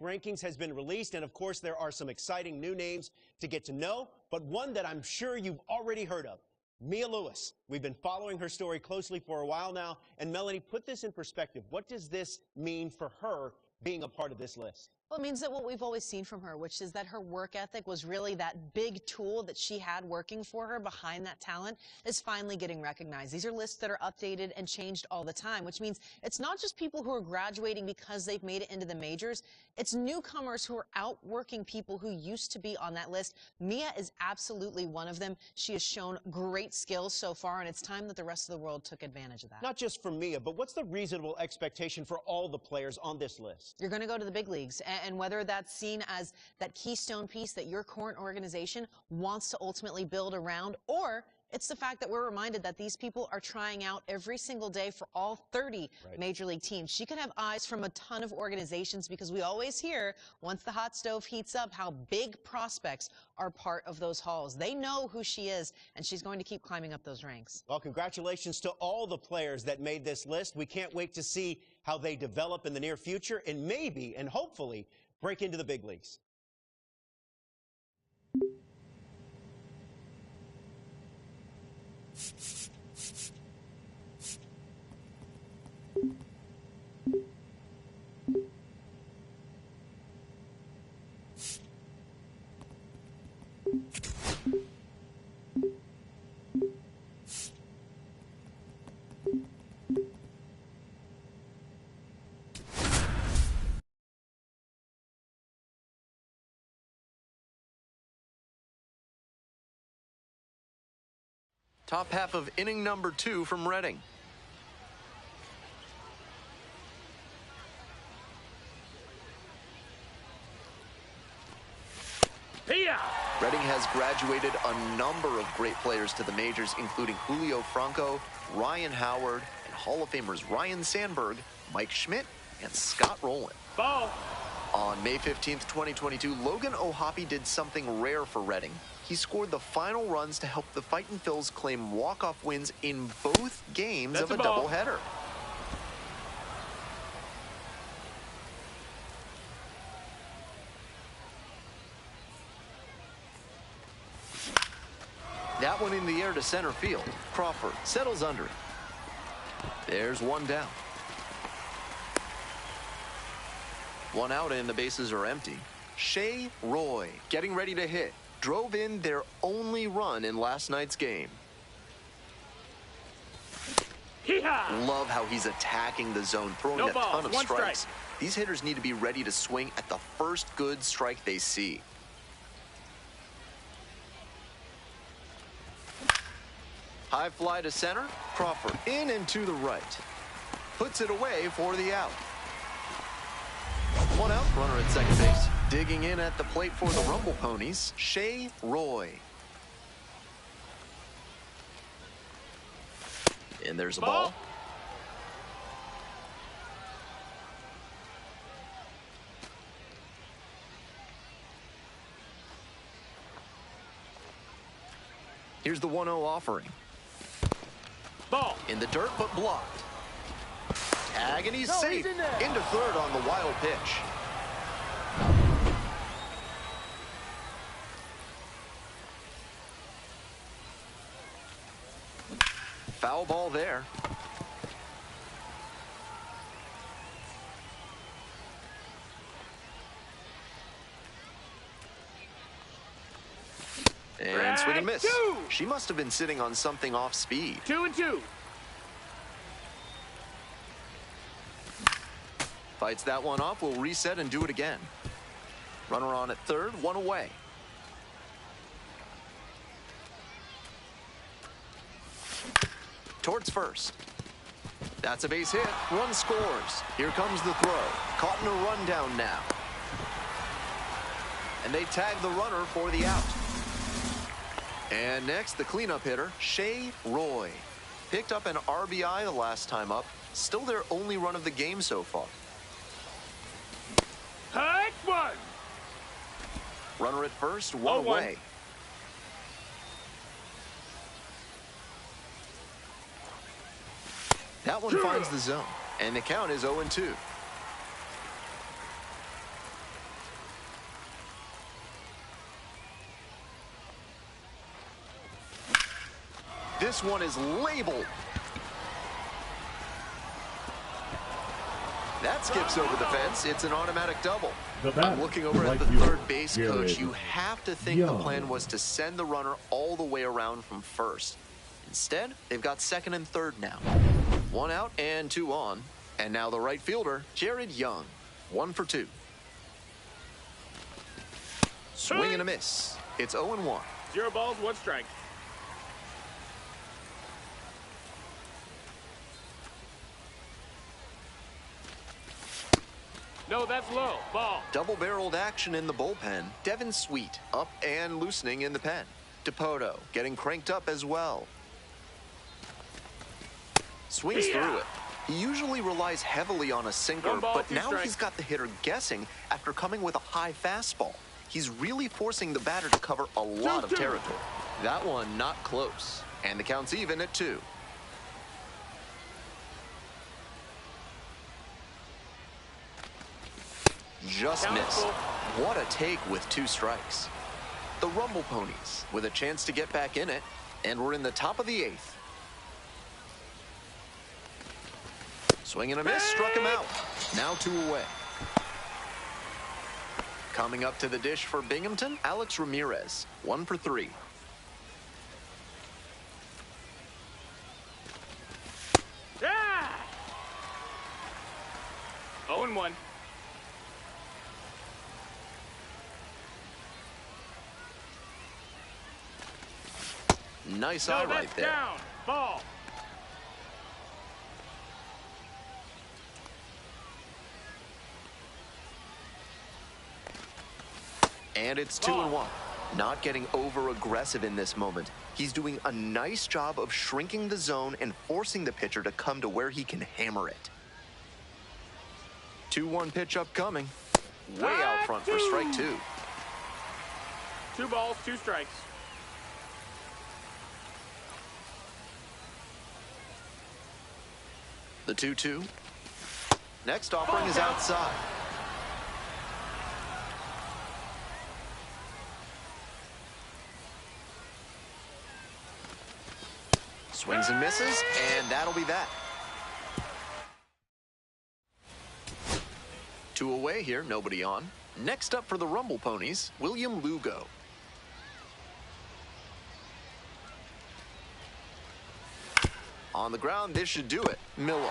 rankings has been released, and of course there are some exciting new names to get to know, but one that I'm sure you've already heard of, Mia Lewis. We've been following her story closely for a while now, and Melanie, put this in perspective. What does this mean for her being a part of this list? Well, it means that what we've always seen from her, which is that her work ethic was really that big tool that she had working for her behind that talent, is finally getting recognized. These are lists that are updated and changed all the time, which means it's not just people who are graduating because they've made it into the majors. It's newcomers who are outworking people who used to be on that list. Mia is absolutely one of them. She has shown great skills so far, and it's time that the rest of the world took advantage of that. Not just for Mia, but what's the reasonable expectation for all the players on this list? You're going to go to the big leagues, and whether that's seen as that keystone piece that your current organization wants to ultimately build around, or it's the fact that we're reminded that these people are trying out every single day for all 30 major league teams. She could have eyes from a ton of organizations, because we always hear, once the hot stove heats up, how big prospects are part of those halls. They know who she is, and she's going to keep climbing up those ranks. Well, congratulations to all the players that made this list. We can't wait to see how they develop in the near future, and maybe and hopefully break into the big leagues. Top half of inning number 2 from Reading. Reading has graduated a number of great players to the majors, including Julio Franco, Ryan Howard, and Hall of Famers Ryan Sandberg, Mike Schmidt, and Scott Rowland. Ball. On May 15th, 2022, Logan O'Hoppe did something rare for Reading. He scored the final runs to help the Fightin' Phils claim walk-off wins in both games of a doubleheader. That one in the air to center field. Crawford settles under it. There's one down. One out and the bases are empty. Shea Roy getting ready to hit. Drove in their only run in last night's game. Love how he's attacking the zone, throwing a ton of strikes. These hitters need to be ready to swing at the first good strike they see. High fly to center. Crawford in and to the right. Puts it away for the out. One out, runner at second base. Digging in at the plate for the Rumble Ponies, Shea Roy. And there's a ball. Here's the 1-0 offering. Ball. In the dirt, but blocked. Tag, and he's safe. Into third on the wild pitch. Foul ball there. And swing and miss. She must have been sitting on something off speed. 2-2. Fights that one off, will reset and do it again. Runner on at third, one away. Towards first. That's a base hit. One scores. Here comes the throw. Caught in a rundown now. And they tag the runner for the out. And next, the cleanup hitter, Shea Roy. Picked up an RBI the last time up. Still their only run of the game so far. Hot one. Runner at first, one away. That one finds the zone, and the count is 0-2. This one is labeled. That skips over the fence. It's an automatic double. I'm looking over at the third base coach. You have to think the plan was to send the runner all the way around from first. Instead, they've got second and third now. 1 out and 2 on. And now the right fielder, Jared Young. 1 for 2. Swing and a miss. It's 0-1. 0 balls, 1 strike. No, that's low. Ball. Double-barreled action in the bullpen. Devin Sweet up and loosening in the pen. DePoto getting cranked up as well. Swings through it. He usually relies heavily on a sinker, but now he's got the hitter guessing after coming with a high fastball. He's really forcing the batter to cover a lot of territory. That one not close. And the count's even at 2. Just missed. What a take with 2 strikes. The Rumble Ponies with a chance to get back in it, and we're in the top of the 8th. Swing and a miss, struck him out. Now 2 away. Coming up to the dish for Binghamton, Alex Ramirez, 1 for 3. Yeah! 0-1. Nice eye right there. Down. Ball. And it's 2-1. Not getting over-aggressive in this moment. He's doing a nice job of shrinking the zone and forcing the pitcher to come to where he can hammer it. 2-1 pitch upcoming. Way out front for strike 2. 2 balls, 2 strikes. The 2-2. Next offering is outside. Swings and misses, and that'll be that. 2 away here, nobody on. Next up for the Rumble Ponies, William Lugo. On the ground, this should do it. Miller.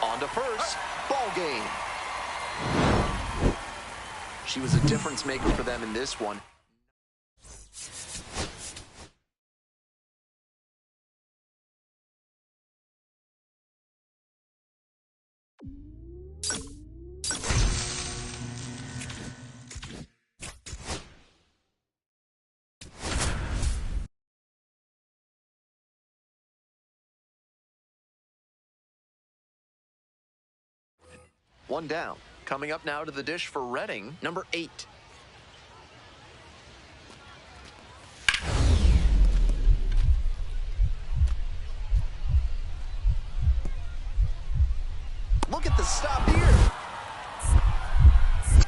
On to first. Ball game. She was a difference maker for them in this one. One down. Coming up now to the dish for Reading, number 8. Look at the stop here.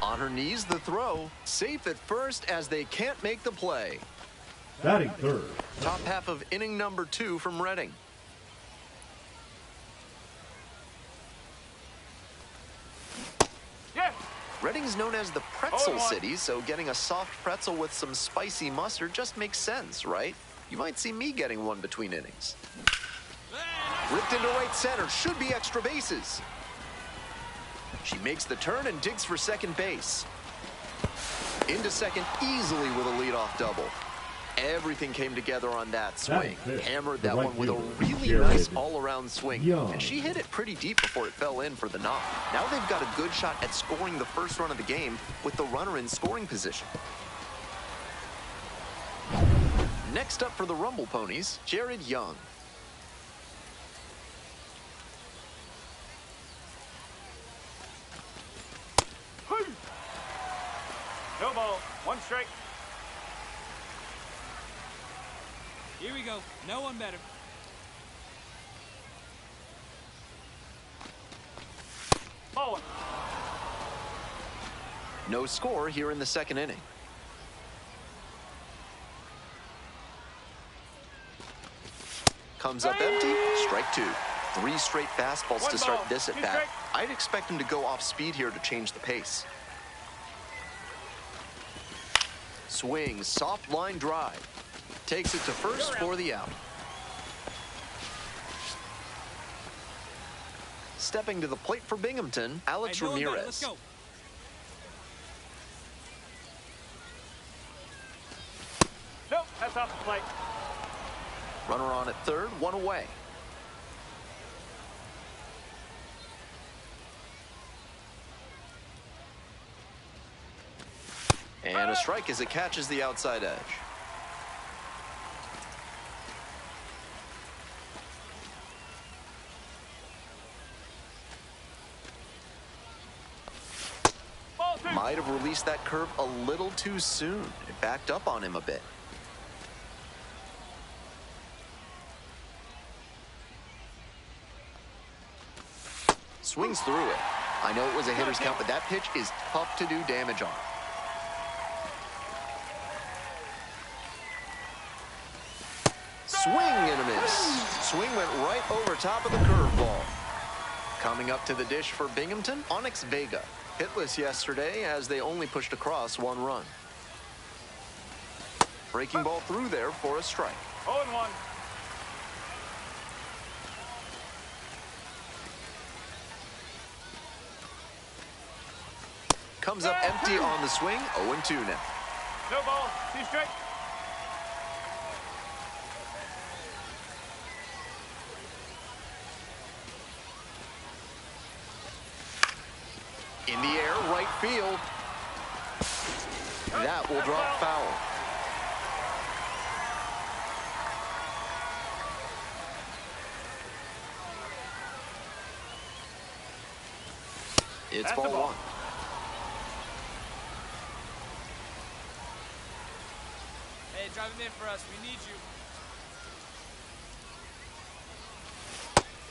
On her knees, the throw. Safe at first as they can't make the play. Batting third. Top half of inning number 2 from Reading. Reading's known as the pretzel city, so getting a soft pretzel with some spicy mustard just makes sense, right? You might see me getting one between innings. Ripped into right center, should be extra bases. She makes the turn and digs for second base. Into second easily with a leadoff double. Everything came together on that swing. Hammered that one with a really nice all-around swing. And she hit it pretty deep before it fell in for the knock. Now they've got a good shot at scoring the first run of the game with the runner in scoring position. Next up for the Rumble Ponies, Jared Young. No ball, 1 strike. Here we go. No one better. Ball 1. No score here in the second inning. Comes up empty, strike two. 3 straight fastballs to start this at bat. I'd expect him to go off speed here to change the pace. Swing, soft line drive. Takes it to first for the out. Stepping to the plate for Binghamton, Alex Ramirez. Let's go. Nope, that's off the plate. Runner on at third, 1 away. And a strike as it catches the outside edge. Might have released that curve a little too soon. It backed up on him a bit. Swings through it. I know it was a hitter's count, but that pitch is tough to do damage on. Swing and a miss. Swing went right over top of the curveball. Coming up to the dish for Binghamton, Onyx Vega. Hitless yesterday as they only pushed across 1 run. Breaking ball through there for a strike. 0-1. Comes up empty on the swing, 0-2 now. No ball, 2 straight. In the air, right field. That will drop foul. It's ball 1. Hey, drive him in for us. We need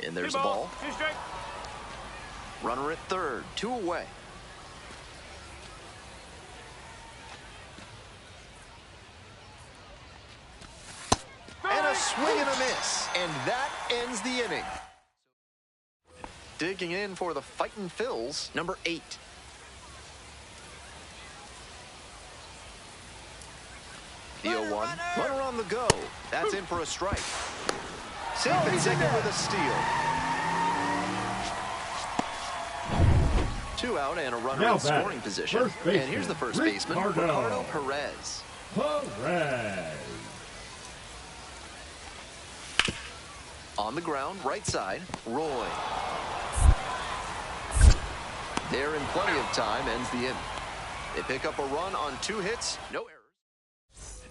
you. And there's a ball. 2 straight. Runner at third, 2 away. And a swing and a miss. And that ends the inning. Digging in for the Fightin' Phils, number 8. The 0-1. Runner on the go. That's in for a strike. Safe at second with a steal. 2 out and a runner in scoring position. And here's the first baseman, Ricardo Perez. On the ground, right side, Roy. There in plenty of time, ends the inning. They pick up a run on 2 hits, no errors.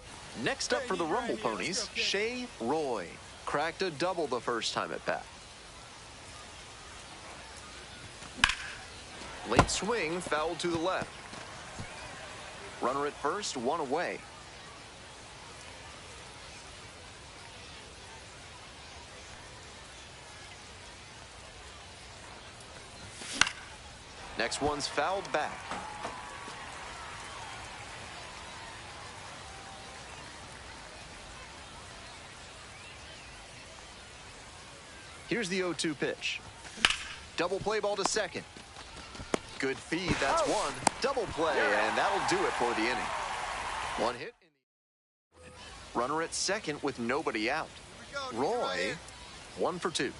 Next up for the Rumble Ponies, Shea Roy. Cracked a double the first time at bat. Late swing, foul to the left. Runner at first, 1 away. Next one's fouled back. Here's the 0-2 pitch. Double play ball to second. Good feed, that's 1. Double play, and that'll do it for the inning. 1 hit. Runner at second with nobody out. Roy, 1 for 2.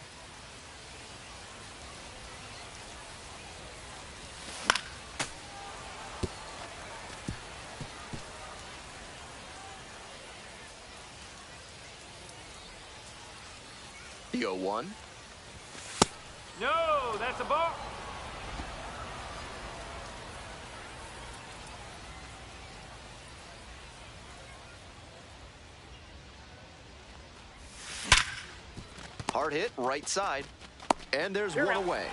The 0-1. No, that's a ball. Hard hit, right side. And there's 1 away.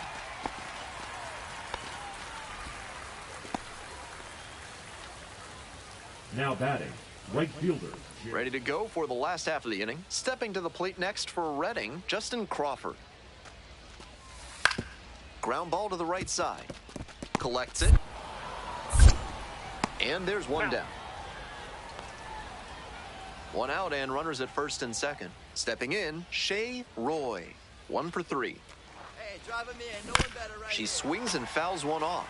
Now batting, right fielder. Ready to go for the last half of the inning. Stepping to the plate next for Reading, Justin Crawford. Ground ball to the right side. Collects it. And there's 1 down. 1 out and runners at first and second. Stepping in, Shea, 1 for 3. Hey, drive him in. No one better right She here. swings and fouls one off.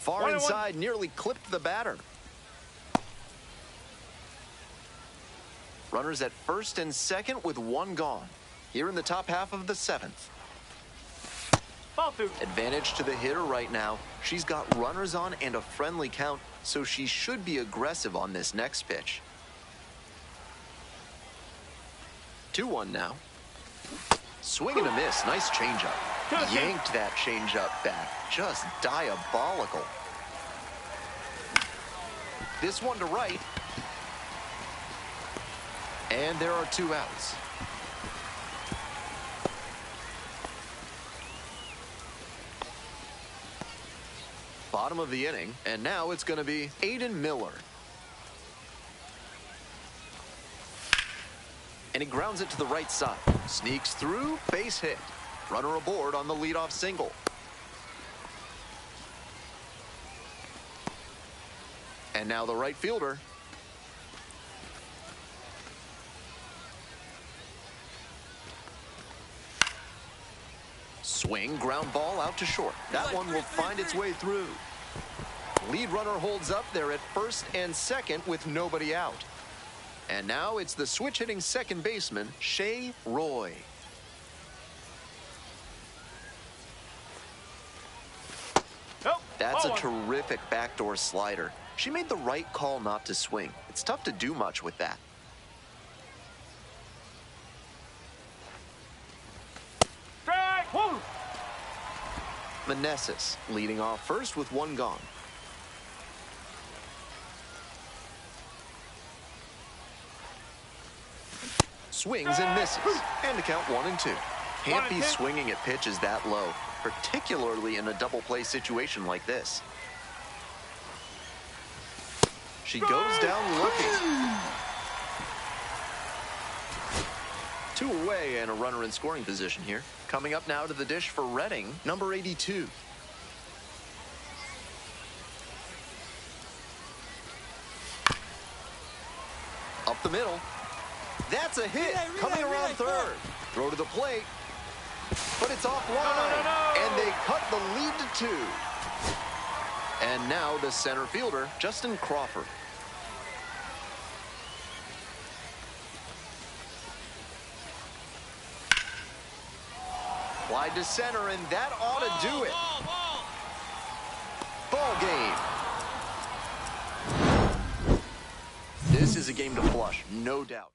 Far 1-1. inside, nearly clipped the batter. Runners at first and second with 1 gone. Here in the top half of the 7th. Ball 2. Advantage to the hitter right now. She's got runners on and a friendly count, so she should be aggressive on this next pitch. 2-1 now. Swing and a miss. Nice changeup. Yanked that changeup back. Just diabolical. This one to right. And there are 2 outs. Bottom of the inning, and now it's going to be Aiden Miller. And he grounds it to the right side. Sneaks through, base hit. Runner aboard on the leadoff single. And now the right fielder. Swing, ground ball out to short. That one will find its way through. Lead runner holds up there at first and second with nobody out. And now it's the switch hitting second baseman, Shea. That's a terrific backdoor slider. She made the right call not to swing. It's tough to do much with that. Strike. Woo. Meneses leading off first with 1 gone. Swings and misses. And to count 1-2. Can't be swinging at pitches that low, particularly in a double play situation like this. She goes down looking. 2 away and a runner in scoring position here. Coming up now to the dish for Reading, number 82. Up the middle. That's a hit. Coming around third. Throw to the plate. But it's offline. And they cut the lead to 2. And now the center fielder, Justin Crawford. Wide to center, and that ought to do it. Ball game. This is a game to flush, no doubt.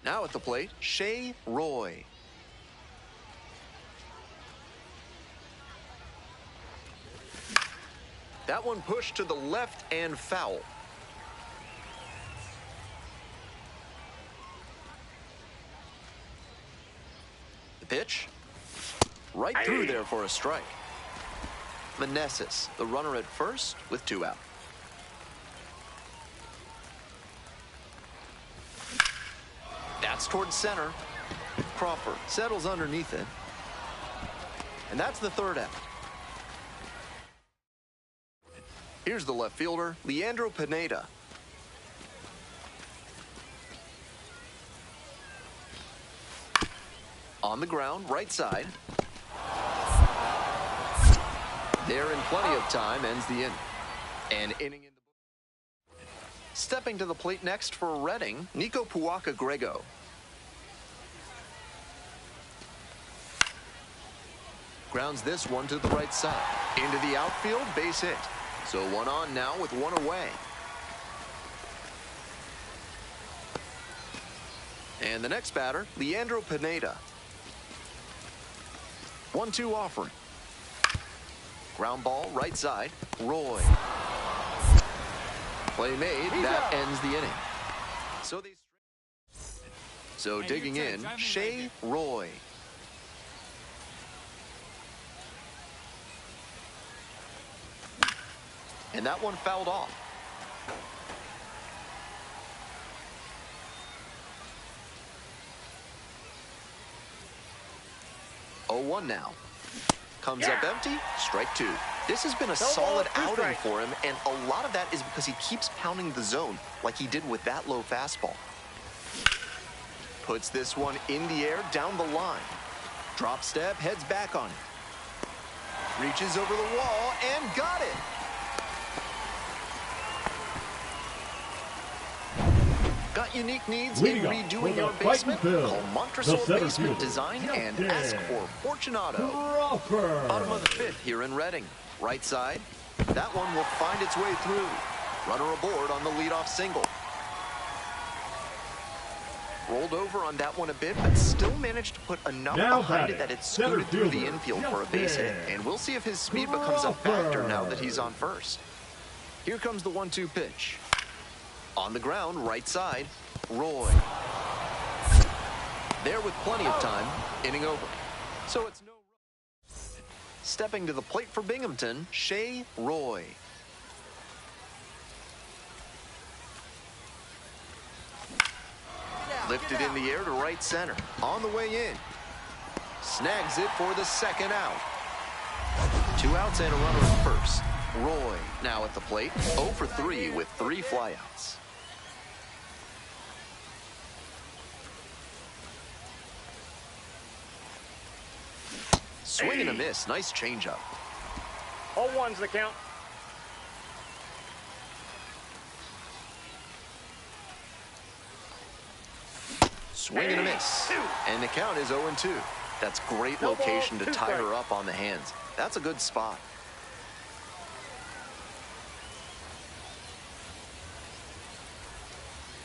Now at the plate, Shea Roy. That one pushed to the left and foul. The pitch. Right through there for a strike. Meneses, the runner at first with 2 out. That's towards center. Crawford settles underneath it. And that's the 3rd out. Here's the left fielder, Leandro Pineda. On the ground, right side. There in plenty of time, ends the inning. An inning in the book. Stepping to the plate next for Reading, Nico Puaka-Grego. Grounds this one to the right side. Into the outfield, base hit. So 1 on now with 1 away. And the next batter, Leandro Pineda. 1-2 offering. Ground ball, right side, Roy. Play made, that ends the inning. So digging in, Shea Roy. And that one fouled off. Oh, 1 now. Comes up empty, strike 2. This has been a solid outing for him, and a lot of that is because he keeps pounding the zone like he did with that low fastball. Puts this one in the air down the line. Drop step, heads back on it. Reaches over the wall and got it. Got unique needs in redoing your basement? Call Montresor Basement Design and ask for Fortunato. Bottom of the 5th here in Reading. Right side. That one will find its way through. Runner aboard on the leadoff single. Rolled over on that one a bit, but still managed to put enough behind it that it scooted through the infield for a base hit. And we'll see if his speed becomes a factor now that he's on first. Here comes the 1-2 pitch. On the ground, right side, Roy. There with plenty of time, inning over. So it's no. Stepping to the plate for Binghamton, Shea Roy. Lifted in the air to right center. On the way in. Snags it for the 2nd out. 2 outs and a runner at first. Roy now at the plate, 0 for 3 with 3 flyouts. Swing and a miss. Nice changeup. 0-1's the count. Swing and a miss. And the count is 0-2. That's great location to tie her up on the hands. That's a good spot.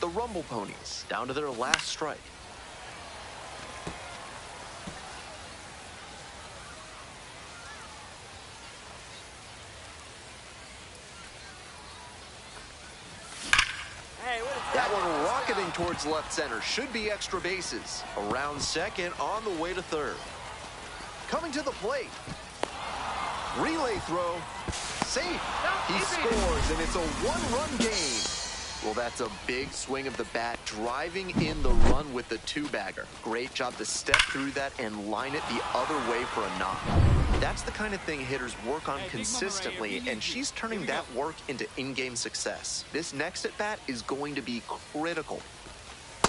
The Rumble Ponies down to their last strike. That one rocketing towards left center. Should be extra bases. Around second, on the way to third. Coming to the plate. Relay throw. Safe. He scores, and it's a 1-run game. Well, that's a big swing of the bat, driving in the run with the 2-bagger. Great job to step through that and line it the other way for a knock. That's the kind of thing hitters work on consistently, and she's turning that work into in-game success. This next at-bat is going to be critical.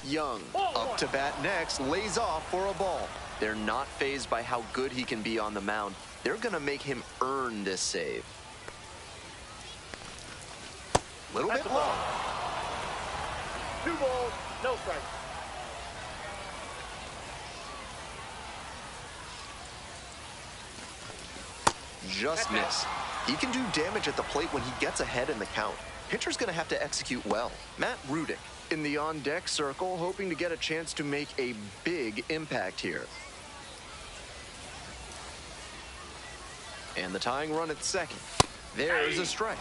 Young, up to bat next, lays off for a ball. They're not fazed by how good he can be on the mound. They're going to make him earn this save. Little bit low. 2 balls, no strikes. Just missed. He can do damage at the plate when he gets ahead in the count. Pitcher's going to have to execute well. Matt Rudick in the on-deck circle, hoping to get a chance to make a big impact here. And the tying run at second. There's a strike.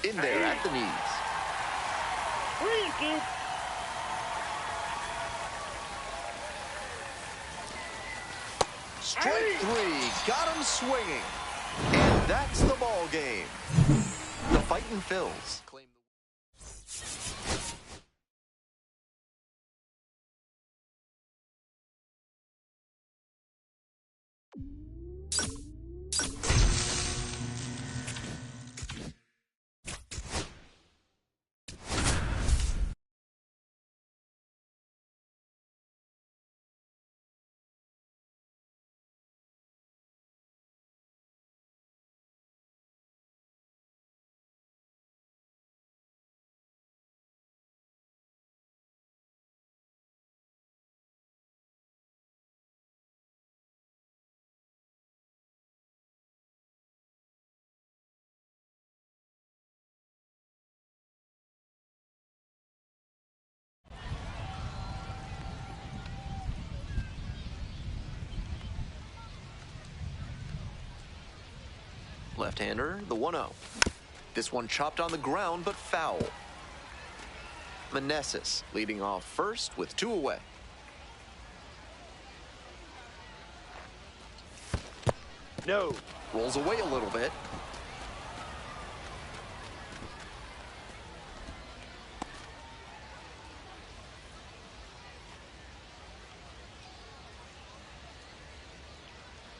In there at the knees. Strike three, got him swinging. And that's the ball game. The fightin' Phils claim left-hander, the 1-0. This one chopped on the ground, but foul. Meneses leading off first with 2 away. No. Rolls away a little bit.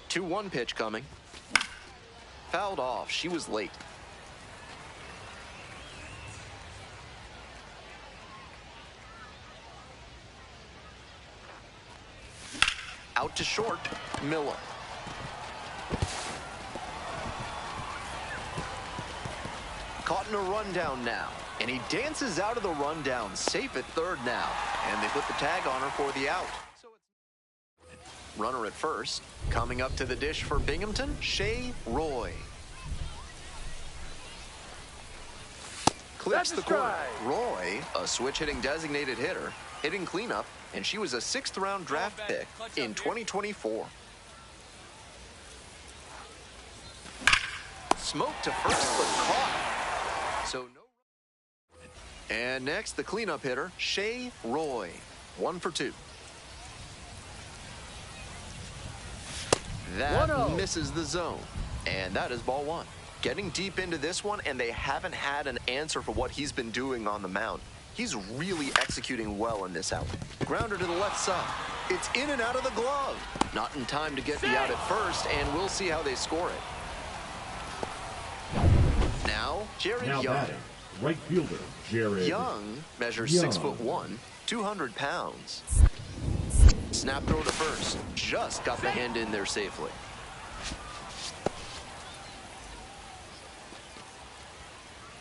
Two-one pitch coming. Fouled off. She was late. Out to short, Miller. Caught in a rundown now. And he dances out of the rundown, safe at third now. And they put the tag on her for the out. Runner at first. Coming up to the dish for Binghamton, Shea Roy. Clips the corner. Roy, a switch-hitting designated hitter, hitting cleanup, and she was a 6th-round draft pick in 2024. Smoked to first, but caught. So no. And next, the cleanup hitter, Shea Roy. 1 for 2. That misses the zone. And that is ball 1. Getting deep into this one, and they haven't had an answer for what he's been doing on the mound. He's really executing well in this out. Grounder to the left side. It's in and out of the glove. Not in time to get the out at first, and we'll see how they score it. Now, Jerry Young. Batting, right fielder, Jerry Young measures 6'1", 200 pounds. Snap throw to first. Just got the hand in there safely.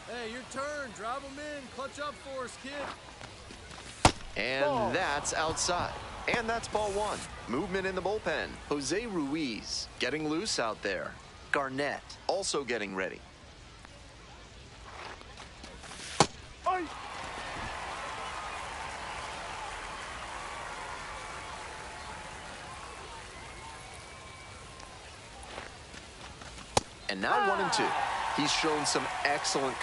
Hey, your turn. Drive them in. Clutch up for us, kid. And that's outside. And that's ball 1. Movement in the bullpen. Jose Ruiz getting loose out there. Garnett also getting ready. And now 1 and 2. He's shown some excellent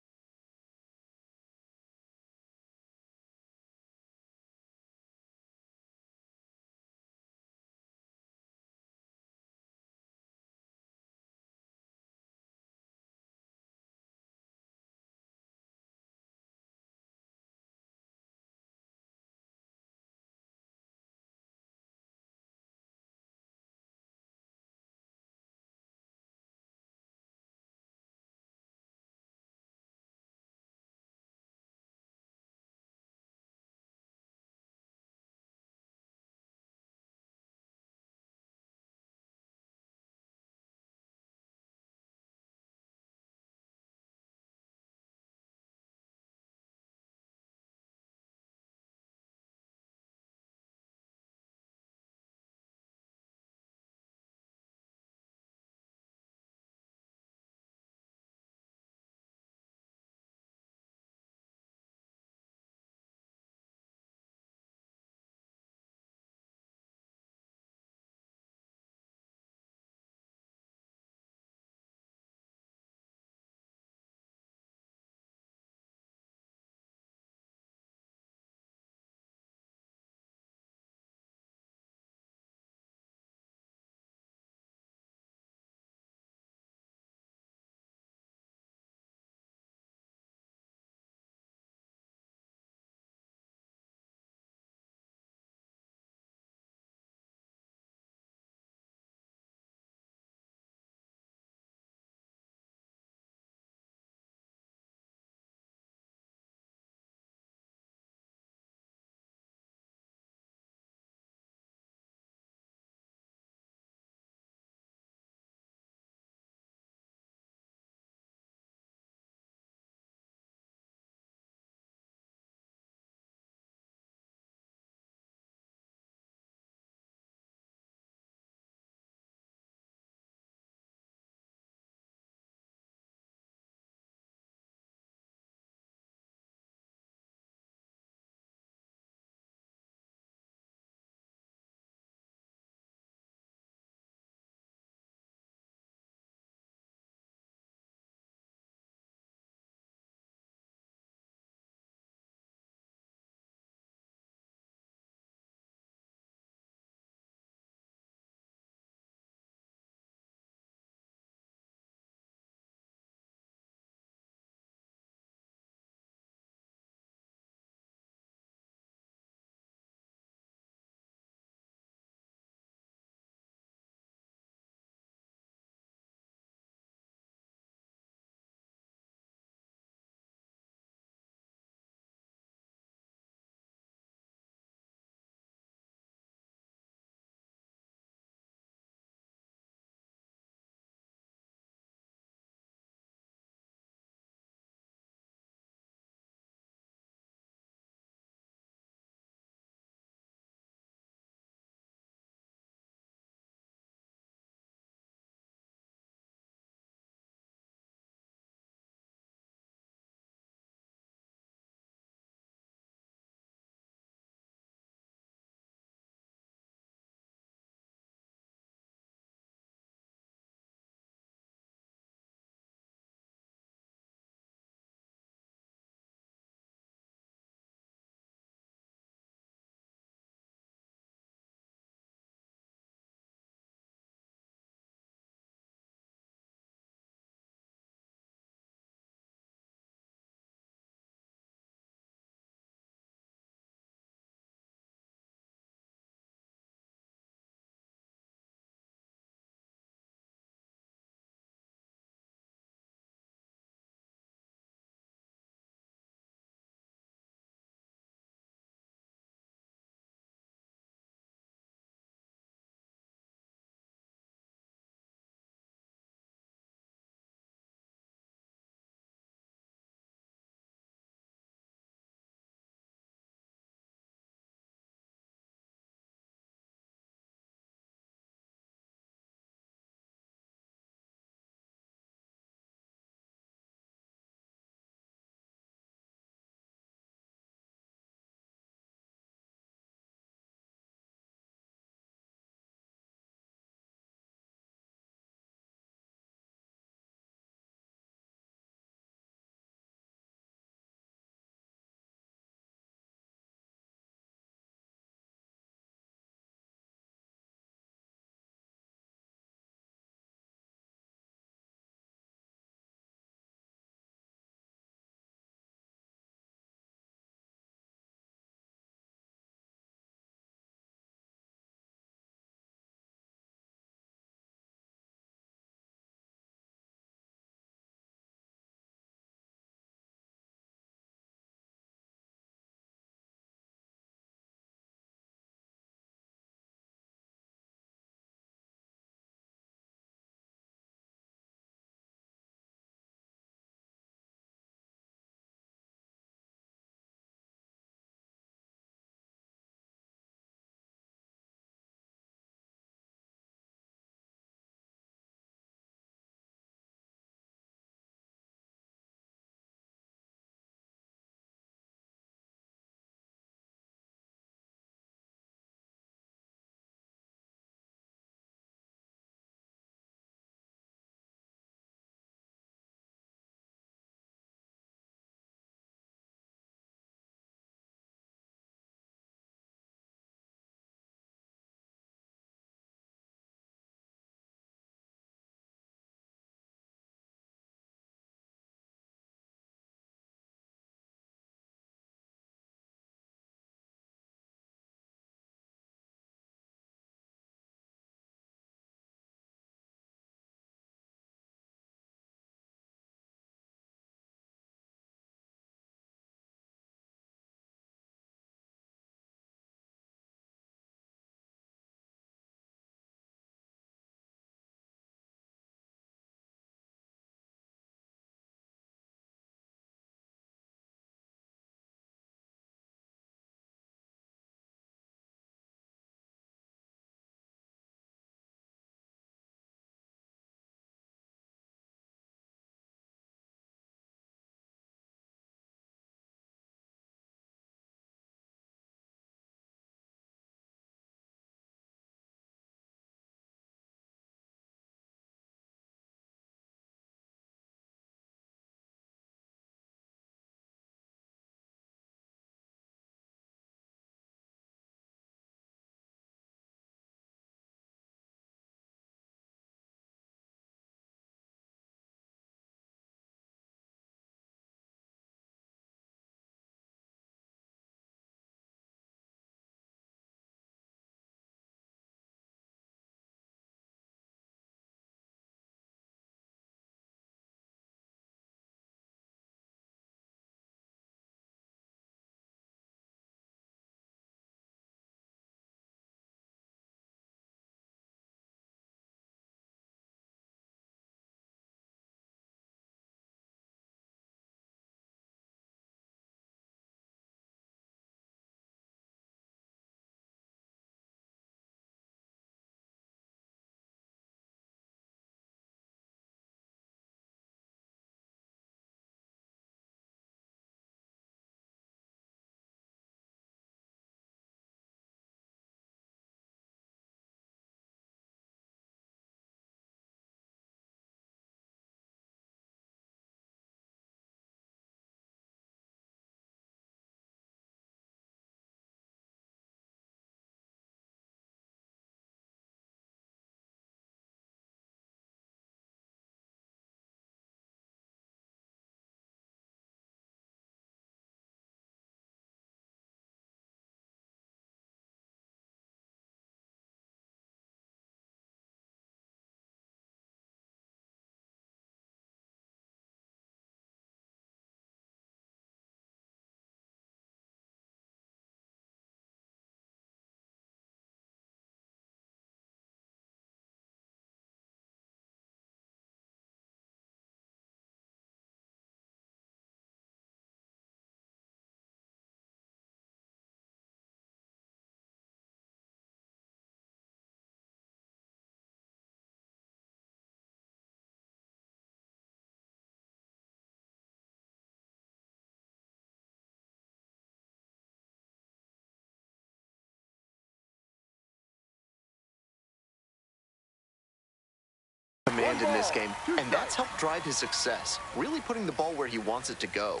hand in this game, and that's helped drive his success, really putting the ball where he wants it to go.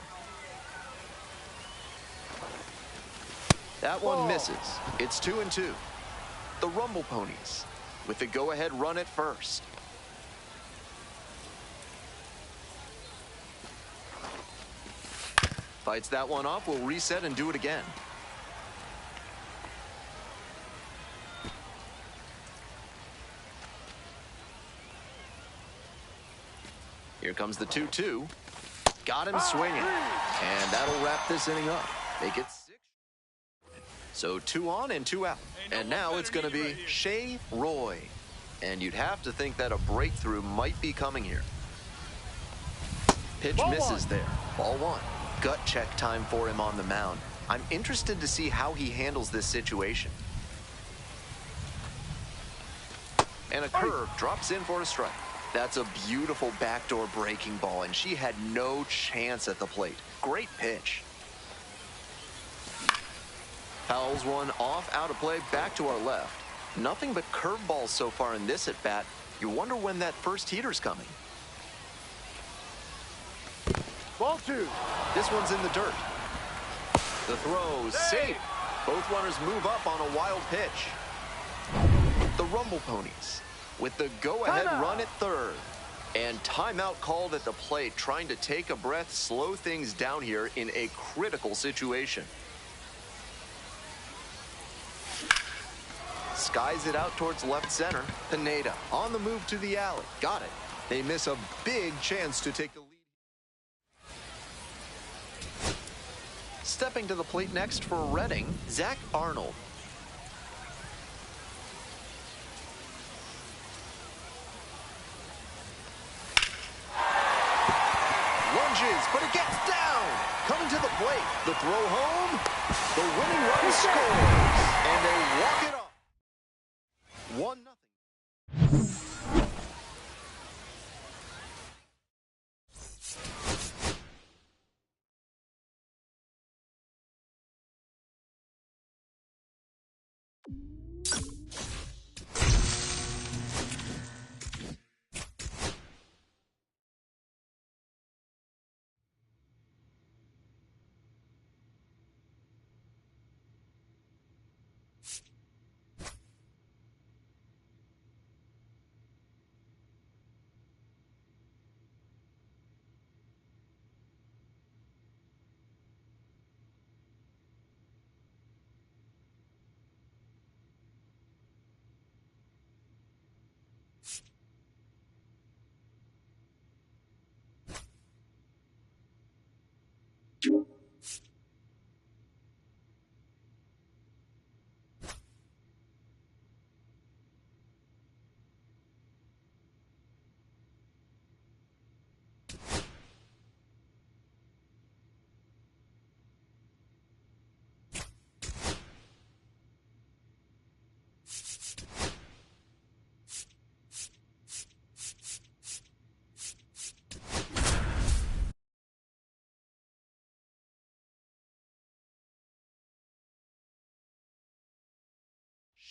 That one misses. It's 2-2. The Rumble Ponies with the go-ahead run at first. Fights that one off, will reset and do it again. Here comes the 2-2. Got him swinging. And that'll wrap this inning up. Make it 6. So 2 on and 2 out. And now it's going to be Shea Roy. And you'd have to think that a breakthrough might be coming here. Pitch misses there. Ball 1. Gut check time for him on the mound. I'm interested to see how he handles this situation. And a curve drops in for a strike. That's a beautiful backdoor breaking ball, and she had no chance at the plate. Great pitch. Fouls one off, out of play, back to our left. Nothing but curveballs so far in this at-bat. You wonder when that first heater's coming. Ball 2. This one's in the dirt. The throw, safe. Both runners move up on a wild pitch. The Rumble Ponies with the go-ahead run at third. And timeout called at the plate, trying to take a breath, slow things down here in a critical situation. Skies it out towards left center. Pineda on the move to the alley. Got it. They miss a big chance to take the lead. Stepping to the plate next for Reading, Zach Arnold. Lunges, but it gets down. Coming to the plate. The throw home. The winning run scores. And they walk it off. 1-0.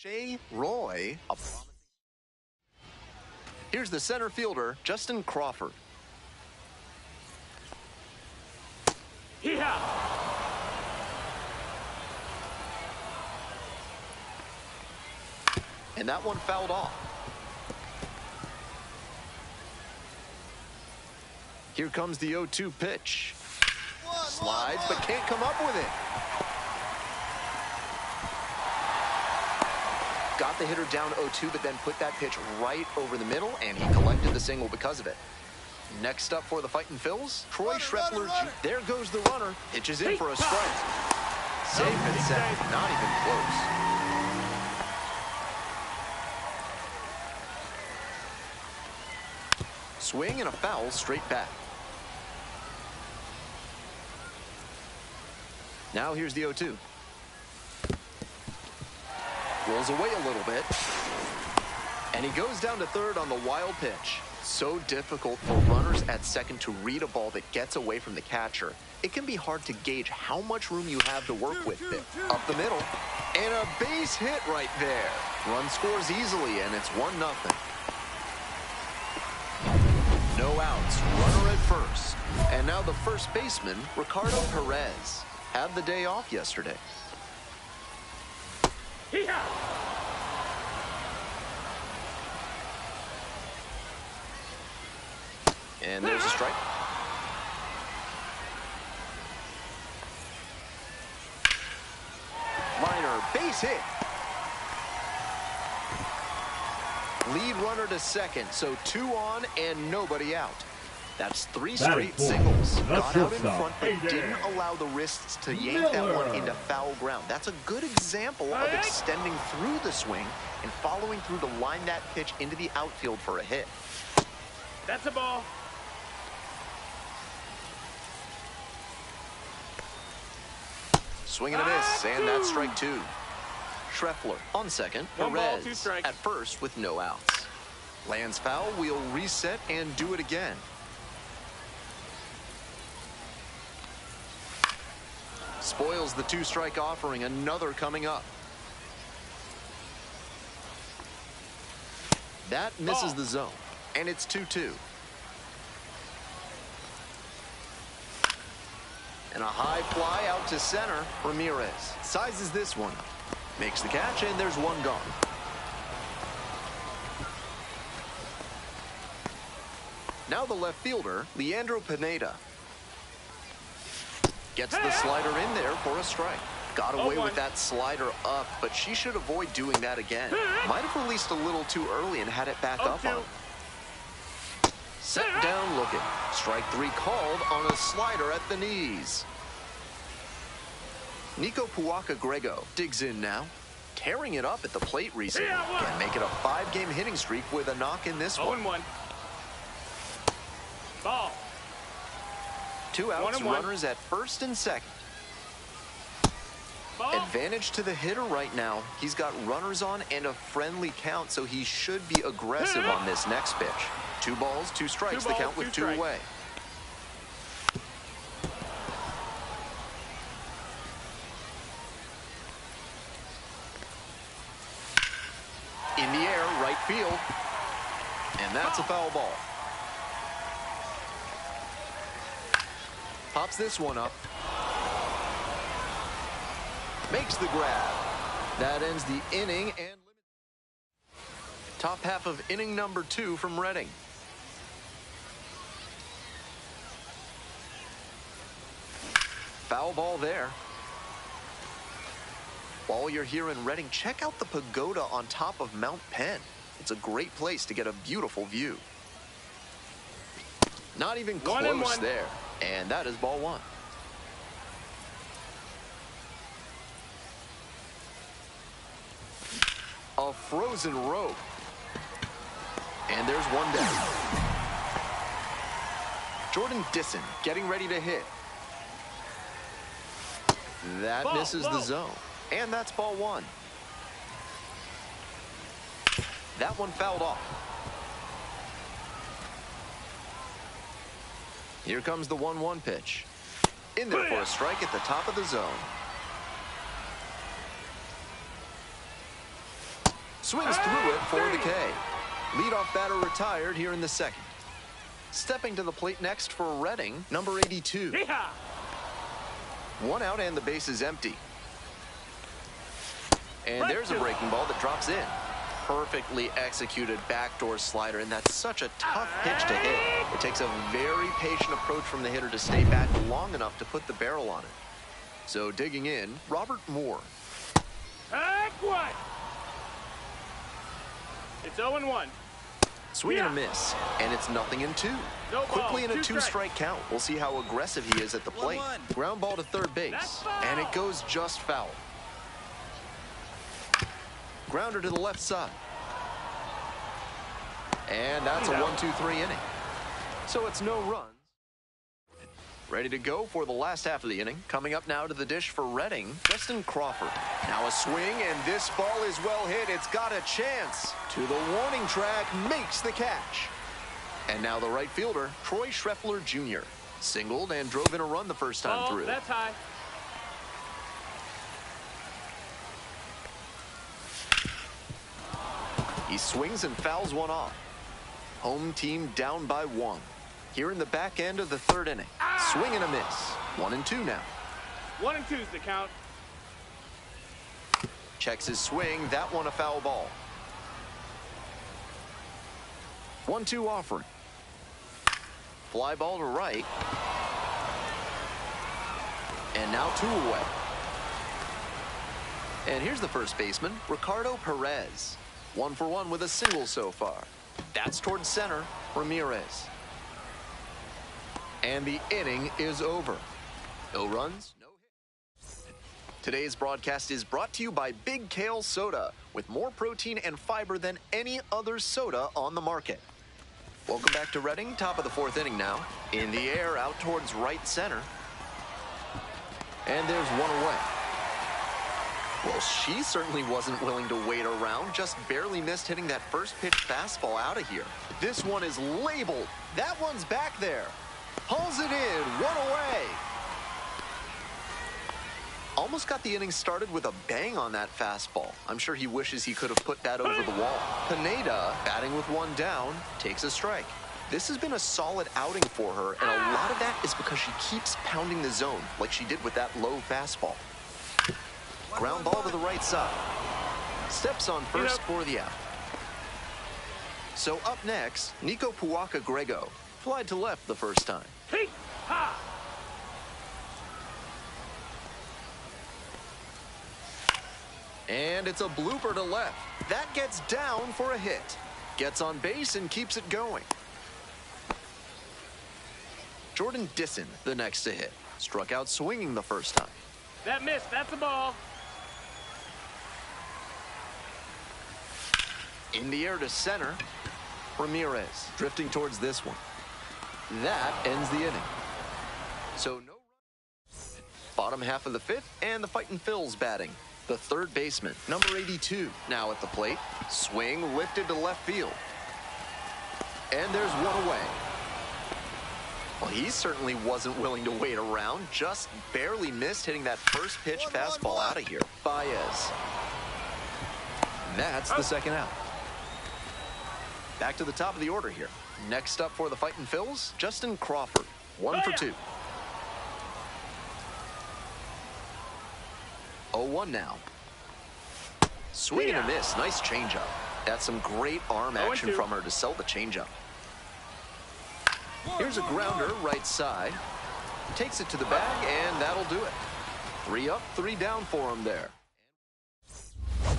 Shea Roy. Here's the center fielder, Justin Crawford. Yeah. And that one fouled off. Here comes the 0-2 pitch. Slides, but can't come up with it. Got the hitter down 0-2, but then put that pitch right over the middle, and he collected the single because of it. Next up for the Fightin' Phils, Troy Schreppler. There goes the runner. Pitches in for a strike. Safe and second, not even close. Swing and a foul straight back. Now here's the 0-2. Rolls away a little bit. And he goes down to third on the wild pitch. So difficult for runners at second to read a ball that gets away from the catcher. It can be hard to gauge how much room you have to work with there. Up the middle. And a base hit right there. Run scores easily, and it's 1-0. No outs, runner at first. And now the first baseman, Ricardo Perez, had the day off yesterday. And there's a strike. Minor base hit. Lead runner to second, so 2 on and nobody out. That's 3 straight singles. Got out in front, but didn't allow the wrists to yank that one into foul ground. That's a good example of extending through the swing and following through to line that pitch into the outfield for a hit. That's a ball. Swing and a miss, and that's strike 2. Schreffler on second, Perez at first with no outs. Lands foul, we'll reset and do it again. Spoils the 2-strike offering, another coming up. That misses the zone, and it's 2-2. And a high fly out to center. Ramirez sizes this one up. Makes the catch, and there's 1 gone. Now the left fielder, Leandro Pineda. Gets the slider in there for a strike. Got away with that slider up, but she should avoid doing that again. Might have released a little too early and had it back up on. Set down looking. Strike 3 called on a slider at the knees. Nico Puaka-Grego digs in now. Tearing it up at the plate recently. Can make it a 5-game hitting streak with a knock in this one. 0-1. Ball. 2 outs, runners at first and second. Ball. Advantage to the hitter right now. He's got runners on and a friendly count, so he should be aggressive on this next pitch. 2 balls, 2 strikes, the count with 2 away. In the air, right field. And that's a foul ball. Pops this one up. Makes the grab. That ends the inning and top half of inning number 2 from Reading. Foul ball there. While you're here in Reading, check out the pagoda on top of Mount Penn. It's a great place to get a beautiful view. Not even close there. And that is ball 1. A frozen rope. And there's 1 down. Jordan Disson getting ready to hit. That misses the zone. And that's ball 1. That one fouled off. Here comes the 1-1 pitch. In there for a strike at the top of the zone. Swings through it for the K. Leadoff batter retired here in the second. Stepping to the plate next for Reading, number 82. 1 out and the base is empty. And there's a breaking ball that drops in. Perfectly executed backdoor slider, and that's such a tough pitch to hit. It takes a very patient approach from the hitter to stay back long enough to put the barrel on it. So digging in, Robert Moore. It's 0-1. Swing and a miss, and it's 0-2. Quickly in a 2-strike count. We'll see how aggressive he is at the plate. Ground ball to third base, and it goes just foul. Grounder to the left side. And that's a 1-2-3 inning. So it's no runs. Ready to go for the last half of the inning. Coming up now to the dish for Reading, Justin Crawford. Now a swing, and this ball is well hit. It's got a chance. To the warning track, makes the catch. And now the right fielder, Troy Schreffler Jr. Singled and drove in a run the first time through. That's high. He swings and fouls one off. Home team down by 1. Here in the back end of the third inning. Swing and a miss. 1-2 now. 1-2's the count. Checks his swing. That one a foul ball. 1-2 offering. Fly ball to right. And now 2 away. And here's the first baseman, Ricardo Perez. 1 for 1 with a single so far. That's towards center, Ramirez. And the inning is over. No runs, no hits. Today's broadcast is brought to you by Big Kale Soda, with more protein and fiber than any other soda on the market. Welcome back to Reading, top of the 4th inning now. In the air, out towards right center. And there's 1 away. Well, she certainly wasn't willing to wait around, just barely missed hitting that first pitch fastball out of here. This one is labeled. That one's back there. Hauls it in, 1 away. Almost got the inning started with a bang on that fastball. I'm sure he wishes he could have put that over the wall. Pineda, batting with 1 down, takes a strike. This has been a solid outing for her, and a lot of that is because she keeps pounding the zone like she did with that low fastball. Ground ball to the right side. Steps on first for the out. So up next, Nico Puaka-Grego. Flied to left the first time. Hey, ha! And it's a blooper to left. That gets down for a hit. Gets on base and keeps it going. Jordan Disson, the next to hit. Struck out swinging the first time. That missed. That's a ball. In the air to center. Ramirez drifting towards this one. That ends the inning. So no run. Bottom half of the 5th, and the Fightin' Phil's batting. The third baseman, number 82, now at the plate. Swing lifted to left field. And there's 1 away. Well, he certainly wasn't willing to wait around. Just barely missed hitting that first pitch fastball out of here. Baez. That's the second out. Back to the top of the order here. Next up for the Fightin' Phil's, Justin Crawford. 1 for 2. 0-1 now. Swing and a miss. Nice changeup. That's some great arm action from her to sell the changeup. Here's a grounder right side. Takes it to the bag, and that'll do it. 3 up, 3 down for him there.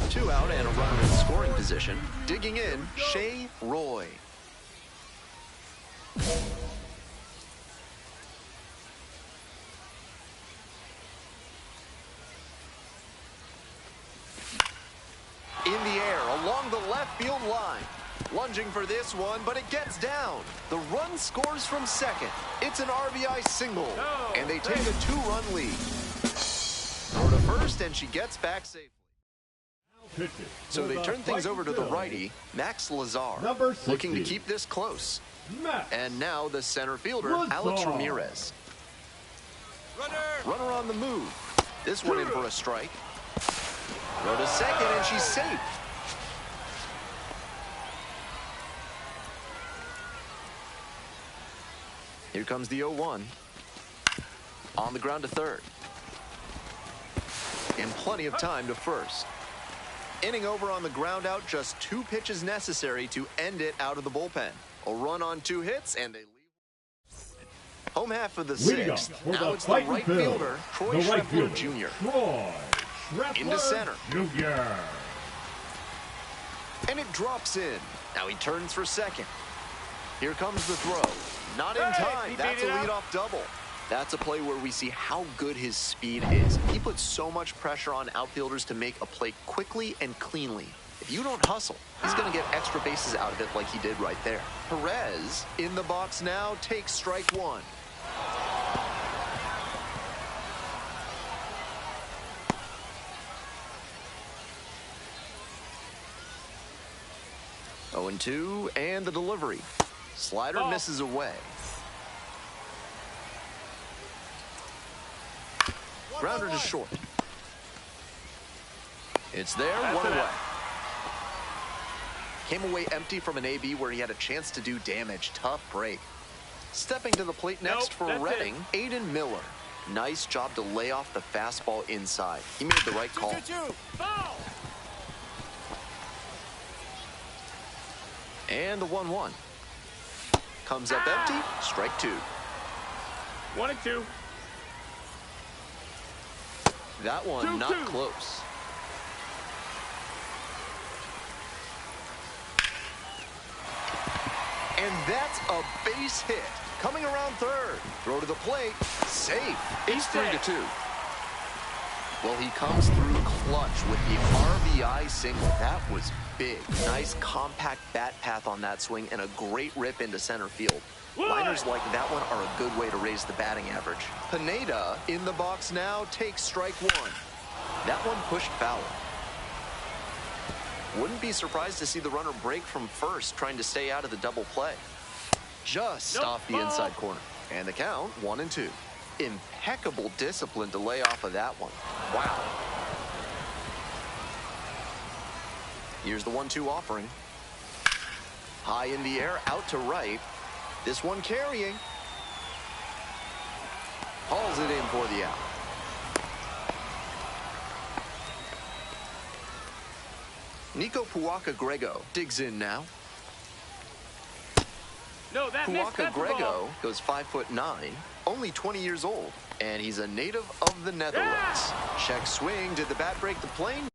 2 out and a runner in scoring position. Digging in, Shea Roy. In the air, along the left field line. Lunging for this one, but it gets down. The run scores from second. It's an RBI single, and they take a 2-run lead. Throw to first, and she gets back safely. So they turn things over to the righty, Max Lazar, looking to keep this close. And now the center fielder, Alex Ramirez. Runner on the move. This one in for a strike. Throw to second, and she's safe. Here comes the 0-1. On the ground to third. And plenty of time to first. Inning over on the ground out, just 2 pitches necessary to end it out of the bullpen. A run on 2 hits, and they leave. Home half of the 6th. Now it's the right fielder, Troy Schreppler Jr. Into center. And it drops in. Now he turns for second. Here comes the throw. Not in time. That's a leadoff double. That's a play where we see how good his speed is. He puts so much pressure on outfielders to make a play quickly and cleanly. If you don't hustle, he's going to get extra bases out of it like he did right there. Perez in the box now takes strike 1. Oh, 0-2, and the delivery. Slider misses away. Grounder to short. It's there, 1 away. Came away empty from an AB where he had a chance to do damage. Tough break. Stepping to the plate next for that's Reading, Aiden Miller. Nice job to lay off the fastball inside. He made the right call. 2-2-2. Foul. And the 1-1. Comes up empty, strike 2. 1-2. That one 2-2. not close. And that's a base hit. Coming around third. Throw to the plate. Safe. It's 3-2. Well, he comes through clutch with the RBI single. That was big. Nice compact bat path on that swing and a great rip into center field. Liners like that one are a good way to raise the batting average. Pineda in the box now takes strike 1. That one pushed foul. Wouldn't be surprised to see the runner break from first, trying to stay out of the double play. Just off the inside corner. And the count, 1-2. Impeccable discipline to lay off of that one. Wow. Here's the 1-2 offering. High in the air, out to right. This one carrying. Hauls it in for the out. Nico Puaka-Grego digs in now. No, that missed. That's the ball. Puaka-Grego goes 5'9", only 20 years old, and he's a native of the Netherlands. Check swing. Did the bat break the plane?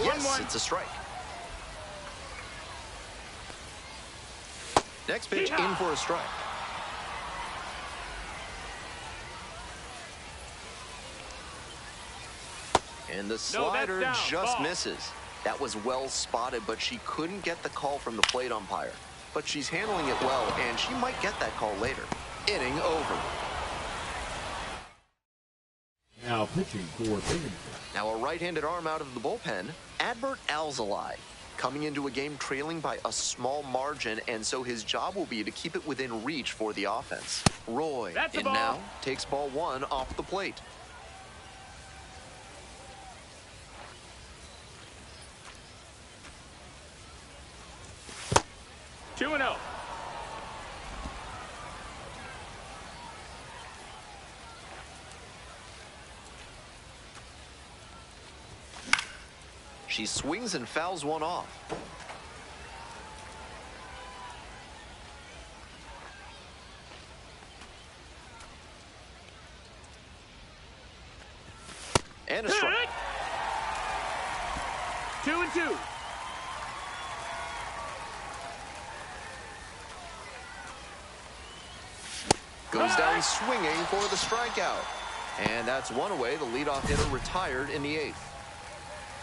Yes, it's a strike. Next pitch in for a strike. And the slider just misses. That was well spotted, but she couldn't get the call from the plate umpire. But she's handling it well, and she might get that call later. Inning over. Now pitching for Binghamton. Now a right-handed arm out of the bullpen, Adbert Alzolay, coming into a game trailing by a small margin, and so his job will be to keep it within reach for the offense. Roy in now, takes ball 1 off the plate. Two and 0. She swings and fouls one off. And a strike. 2-2. Goes down swinging for the strikeout. And that's one away. The leadoff hitter retired in the 8th.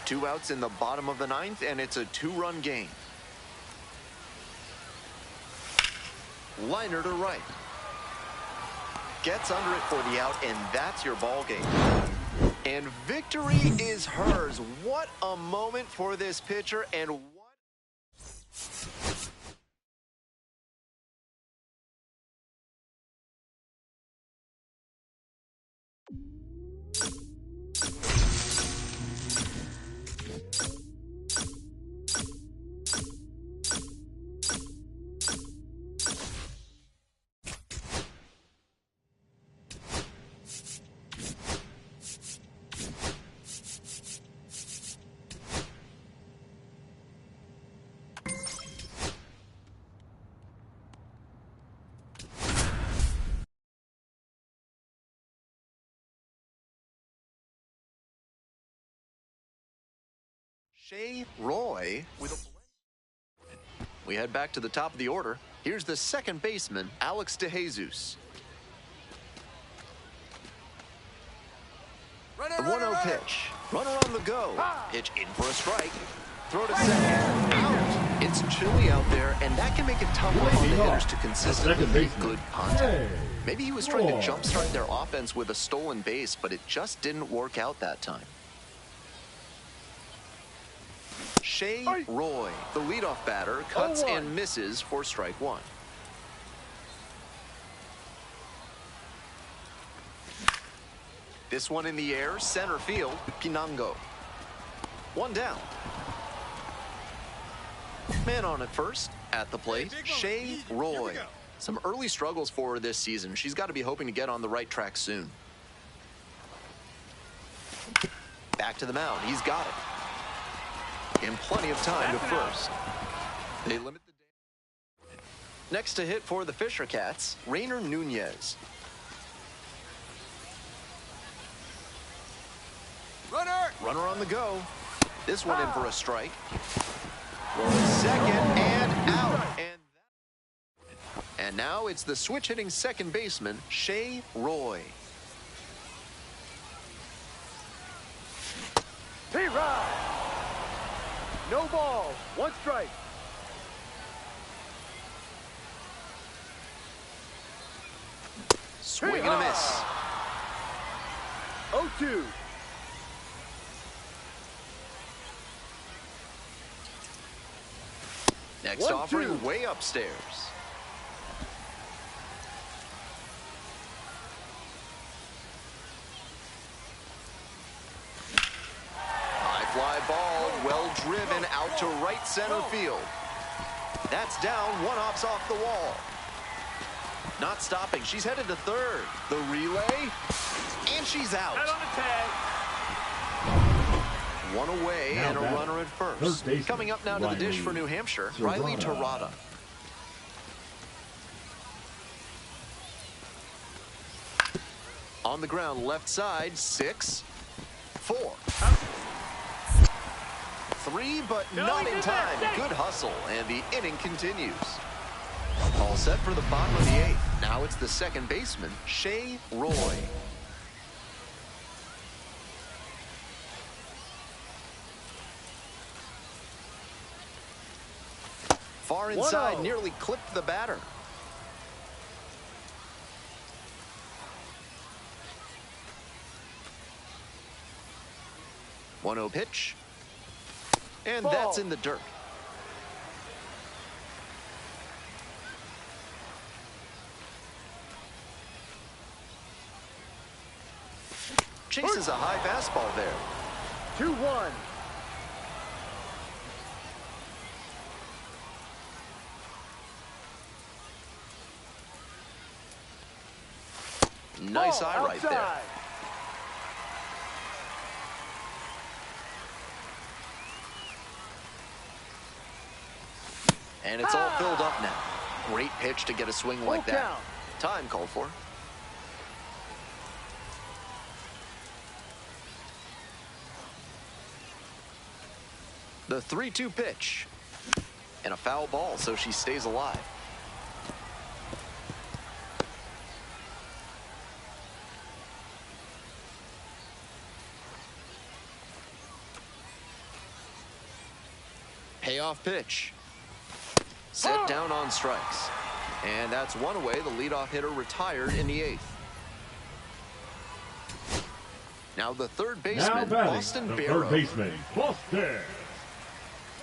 2 outs in the bottom of the 9th, and it's a 2-run game. Liner to right. Gets under it for the out, and that's your ball game. And victory is hers. What a moment for this pitcher, and what... Shea Roy with a... We head back to the top of the order. Here's the second baseman, Alex DeJesus. The 1-0 pitch. Runner on the go. Pitch in for a strike. Throw to second. Out. It's chilly out there, and that can make it tough on the hitters to consistently make good contact. Maybe he was trying to jumpstart their offense with a stolen base, but it just didn't work out that time. Shea Roy, the leadoff batter, cuts and misses for strike 1. This one in the air, center field, Pinango. 1 down. Man on at first, at the plate, Shea Roy. Some early struggles for her this season. She's got to be hoping to get on the right track soon. Back to the mound, he's got it. And plenty of time to first. They limit the damage. Next to hit for the Fisher Cats, Rainer Nunez. Runner on the go. This one in for a strike. Second and out. And now it's the switch hitting second baseman, Shea Roy. Hey, Rod. No ball, 1 strike. Swing and a miss. 0-2. Next offering way upstairs. High fly ball, well driven out to right center field. That's down, 1 hops off the wall. Not stopping, she's headed to third. The relay, and she's out. Head on the tag. 1 away and a runner at first. Coming up now to the dish for New Hampshire, Riley Terada. On the ground, left side, 6-4. 3, but not in time. Good hustle, and the inning continues. All set for the bottom of the 8th. Now it's the second baseman, Shea Roy. Far inside, nearly clipped the batter. One 1-0 pitch. And that's in the dirt. Chases a high fastball there. 2-1. Nice eye right there. And it's all filled up now. Great pitch to get a swing like that. Time called for. The 3-2 pitch. And a foul ball, so she stays alive. Payoff pitch. Set down on strikes. And that's one away. The leadoff hitter retired in the 8th. Now the third baseman, Boston Barrow. Third baseman, Boston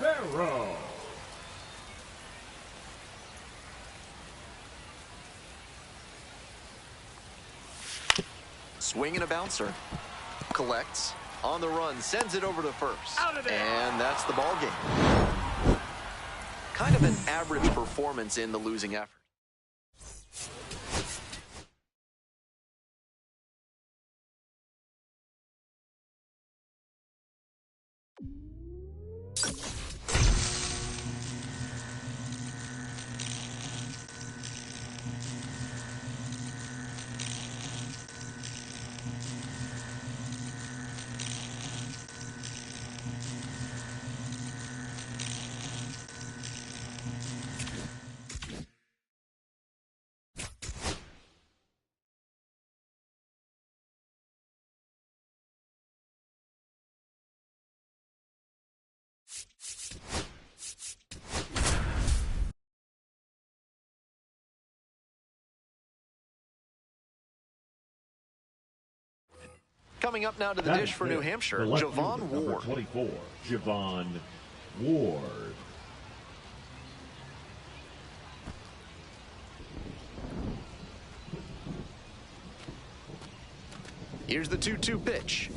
Barrow. Swinging a bouncer. Collects. On the run. Sends it over to first. Out of there. And that's the ball game. Kind of an average performance in the losing effort. Coming up now to the dish for New Hampshire, Javon Ward. 24, Javon Ward. Here's the 2-2 pitch.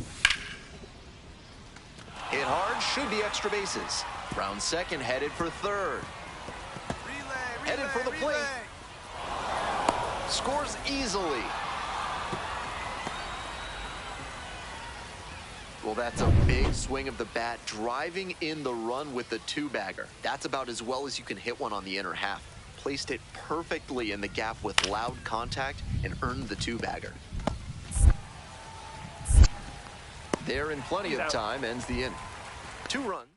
Hit hard, should be extra bases. Round second, headed for third. Headed for the plate. Scores easily. Well, that's a big swing of the bat, driving in the run with the 2-bagger. That's about as well as you can hit one on the inner half. Placed it perfectly in the gap with loud contact and earned the 2-bagger. There in plenty of time, ends the inning. 2 runs.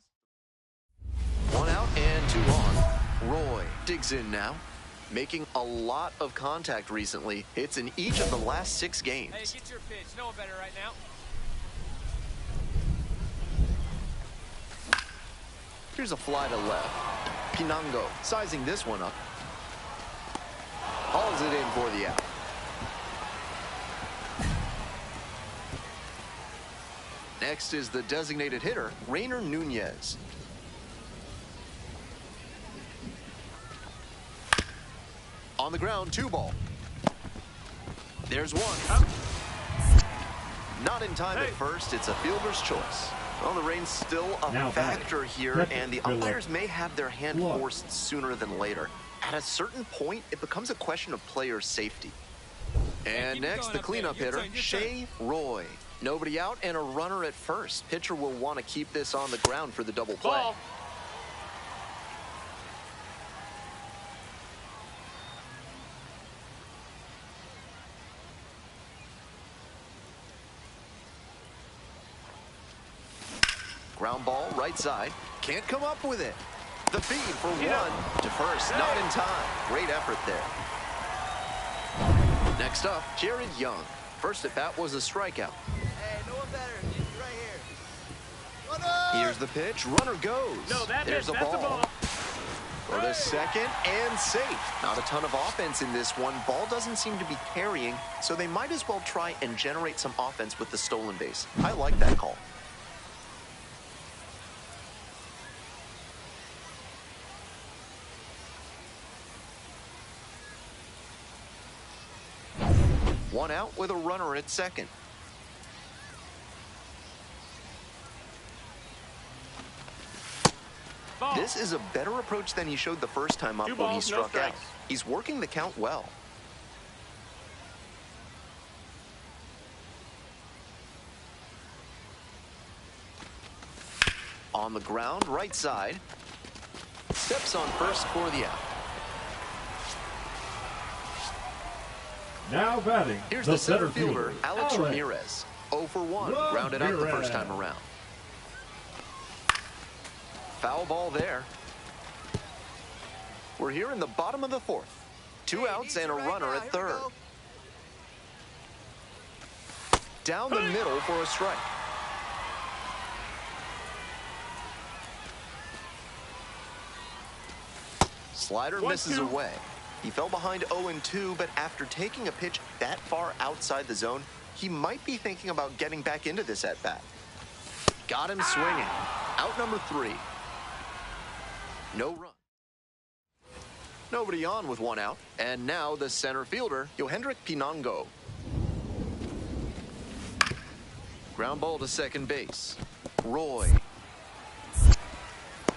1 out and 2 on. Roy digs in now. Making a lot of contact recently. Hits in each of the last 6 games. Hey, get your pitch. No better right now. Here's a fly to left. Pinango sizing this one up. Hauls it in for the out. Next is the designated hitter, Rainer Nunez. On the ground, 2 ball. There's 1. Not in time at first. It's a fielder's choice. Well, the rain's still a factor here, and the umpires may have their hand forced sooner than later. At a certain point, it becomes a question of player safety. And next, the cleanup hitter, Shea Roy. Nobody out and a runner at first. Pitcher will want to keep this on the ground for the double play. Ball. Ground ball, right side. Can't come up with it. The feed for 1 to first. Not in time. Great effort there. Next up, Jared Young. First at bat was a strikeout. Hey, no one better. Right here. Here's the pitch. Runner goes. No, there's a ball. For the second and safe. Not a ton of offense in this one. Ball doesn't seem to be carrying, so they might as well try and generate some offense with the stolen base. I like that call. One out with a runner at second. Ball. This is a better approach than he showed the first time up when he struck out. He's working the count well. On the ground, right side. Steps on first for the out. Now batting, Here's the center fielder, Alex Ramirez. 0 for 1, grounded out the first time around. Foul ball there. We're here in the bottom of the 4th. 2 outs and a runner at third. Down the middle for a strike. slider misses away. He fell behind 0-2, but after taking a pitch that far outside the zone, he might be thinking about getting back into this at-bat. Got him swinging. Out number 3. No run. Nobody on with 1 out. And now the center fielder, Yohendrick Pinango. Ground ball to second base. Roy.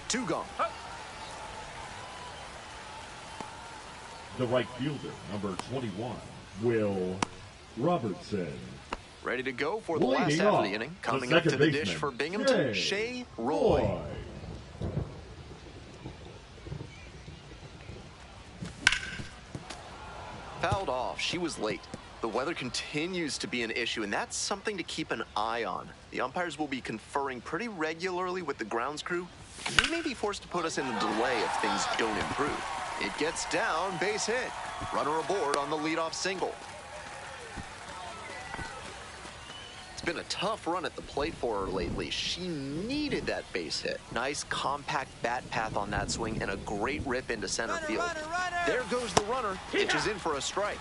2 gone. The right fielder, number 21, Will Robertson. Ready to go for the Leading last half of off, the inning. the Coming up to the second dish baseman, for Binghamton, Shea Roy. Fouled off. She was late. The weather continues to be an issue, and that's something to keep an eye on. The umpires will be conferring pretty regularly with the grounds crew. They may be forced to put us in a delay if things don't improve. It gets down, base hit. Runner aboard on the leadoff single. It's been a tough run at the plate for her lately. She needed that base hit. Nice compact bat path on that swing and a great rip into center field. There goes the runner. Pitches in for a strike.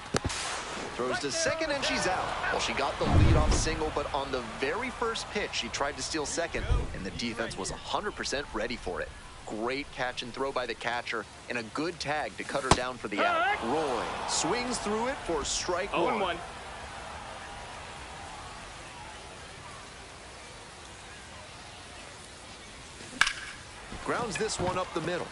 Throws to second and she's out. Well, she got the leadoff single, but on the very first pitch, she tried to steal second, and the defense was 100% ready for it. Great catch and throw by the catcher, and a good tag to cut her down for the out. Roy swings through it for strike 1. 0-1. Grounds this one up the middle.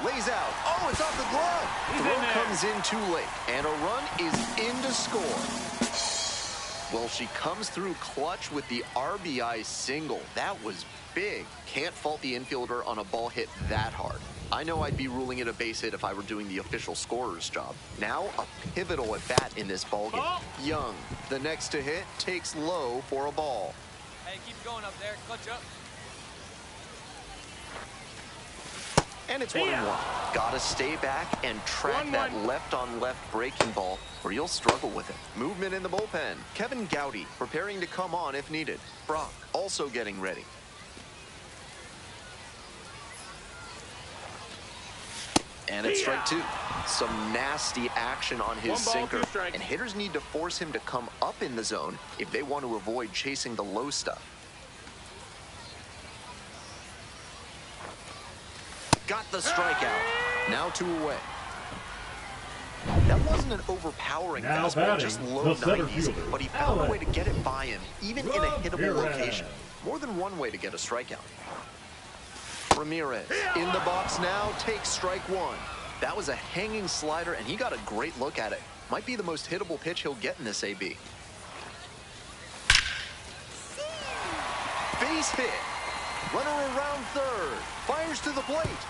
Lays out. Oh, it's off the glove. Throw comes in too late, and a run is in to score. Well, she comes through clutch with the RBI single. That was big. Can't fault the infielder on a ball hit that hard. I know I'd be ruling it a base hit if I were doing the official scorer's job. Now a pivotal at bat in this ballgame. Young, the next to hit, takes low for a ball. Hey, keep going up there. Clutch up. And it's 1-1. Gotta stay back and track that left-on-left breaking ball, or you'll struggle with it. Movement in the bullpen. Kevin Gowdy preparing to come on if needed. Brock also getting ready. And it's strike 2. Some nasty action on his sinker. And hitters need to force him to come up in the zone if they want to avoid chasing the low stuff. Got the strikeout. Now 2 away. That wasn't an overpowering fastball, just low 90s, but he found a way to get it by him, even in a hittable location. More than one way to get a strikeout. Ramirez in the box now, takes strike 1. That was a hanging slider, and he got a great look at it. Might be the most hittable pitch he'll get in this AB. Base hit. Runner around third. Fires to the plate.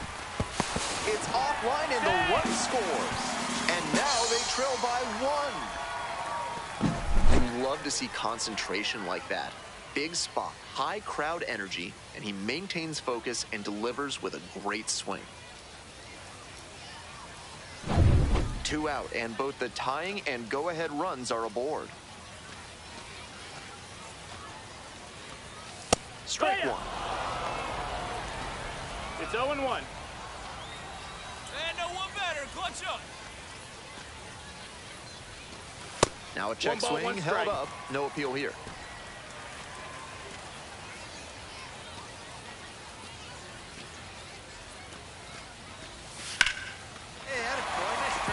It's offline, and the run scores. And now they trail by 1. You love to see concentration like that. Big spot, high crowd energy, and he maintains focus and delivers with a great swing. 2 out, and both the tying and go-ahead runs are aboard. Strike 1. It's 0-1. And no one better. Clutch up. Now a check swing held up. No appeal here.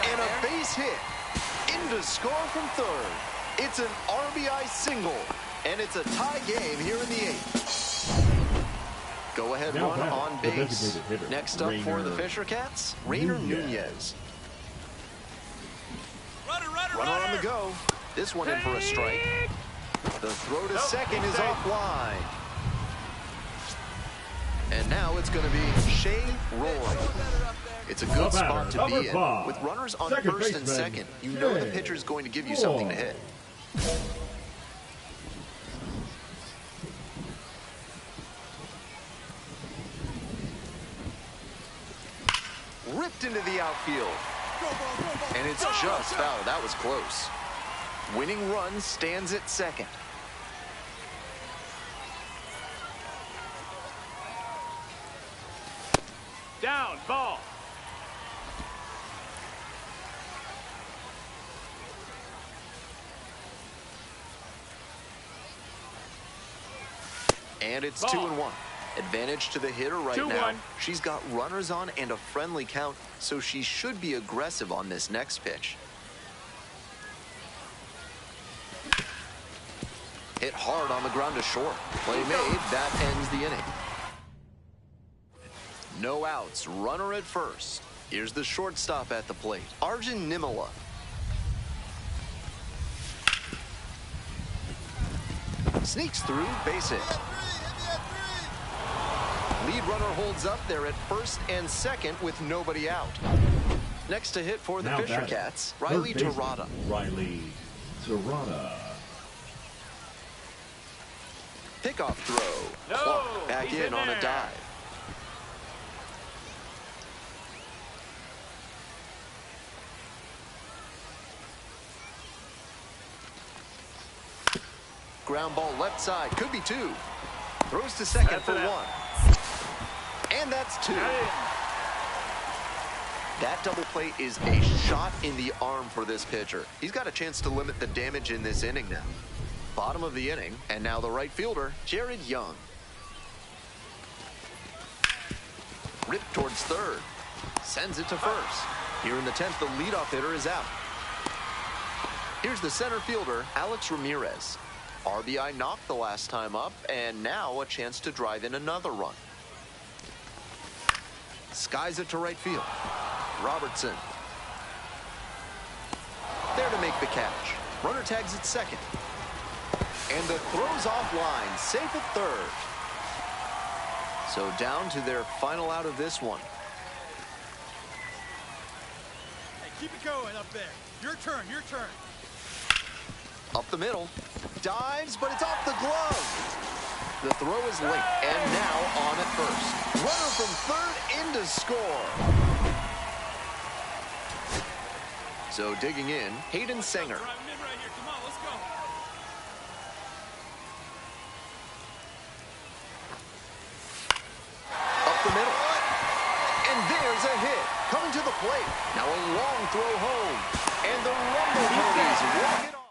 And a base hit. In to score from third. It's an RBI single. And it's a tie game here in the 8th. Go ahead run on base. Next up for the Fisher Cats, Rainer Nunez. Runner on the go. This one in for a strike. The throw to second is offline. And now it's going to be Shea Roy. It's a good spot to be in. With runners on first and second, you know the pitcher's going to give you something to hit. Ripped into the outfield. And it's just foul. That was close. Winning run stands at second. Down, ball. And it's Ball. 2-1. Advantage to the hitter right 2-1. now. She's got runners on and a friendly count, so she should be aggressive on this next pitch. Hit hard on the ground to short. Play made. That ends the inning. No outs. Runner at first. Here's the shortstop at the plate, Arjun Nimala. Sneaks through, base hit. Lead runner holds up there at first and second with nobody out. Next to hit for the Fisher Cats, Riley Terada. Riley Terada. Pickoff throw. No, Clark back he's in on there. a dive. Ground ball left side, could be two. Throws to second for one. And that's two. That double play is a shot in the arm for this pitcher. He's got a chance to limit the damage in this inning now. Bottom of the inning, and now the right fielder, Jared Young. Ripped towards third. Sends it to first. Here in the 10th, the leadoff hitter is out. Here's the center fielder, Alex Ramirez. RBI knocked the last time up, and now a chance to drive in another run. Skies it to right field. Robertson. There to make the catch. Runner tags at second. And the throw's offline, safe at third. So down to their final out of this one. Hey, keep it going up there. Your turn, your turn. Up the middle. Dives, but it's off the glove. The throw is late, and now on at first. Runner from third in to score. So digging in, Hayden Sanger. Drive him in right here. Come on, let's go. Up the middle. And there's a hit. Coming to the plate. Now a long throw home. And the Rumble Ponies walk it off.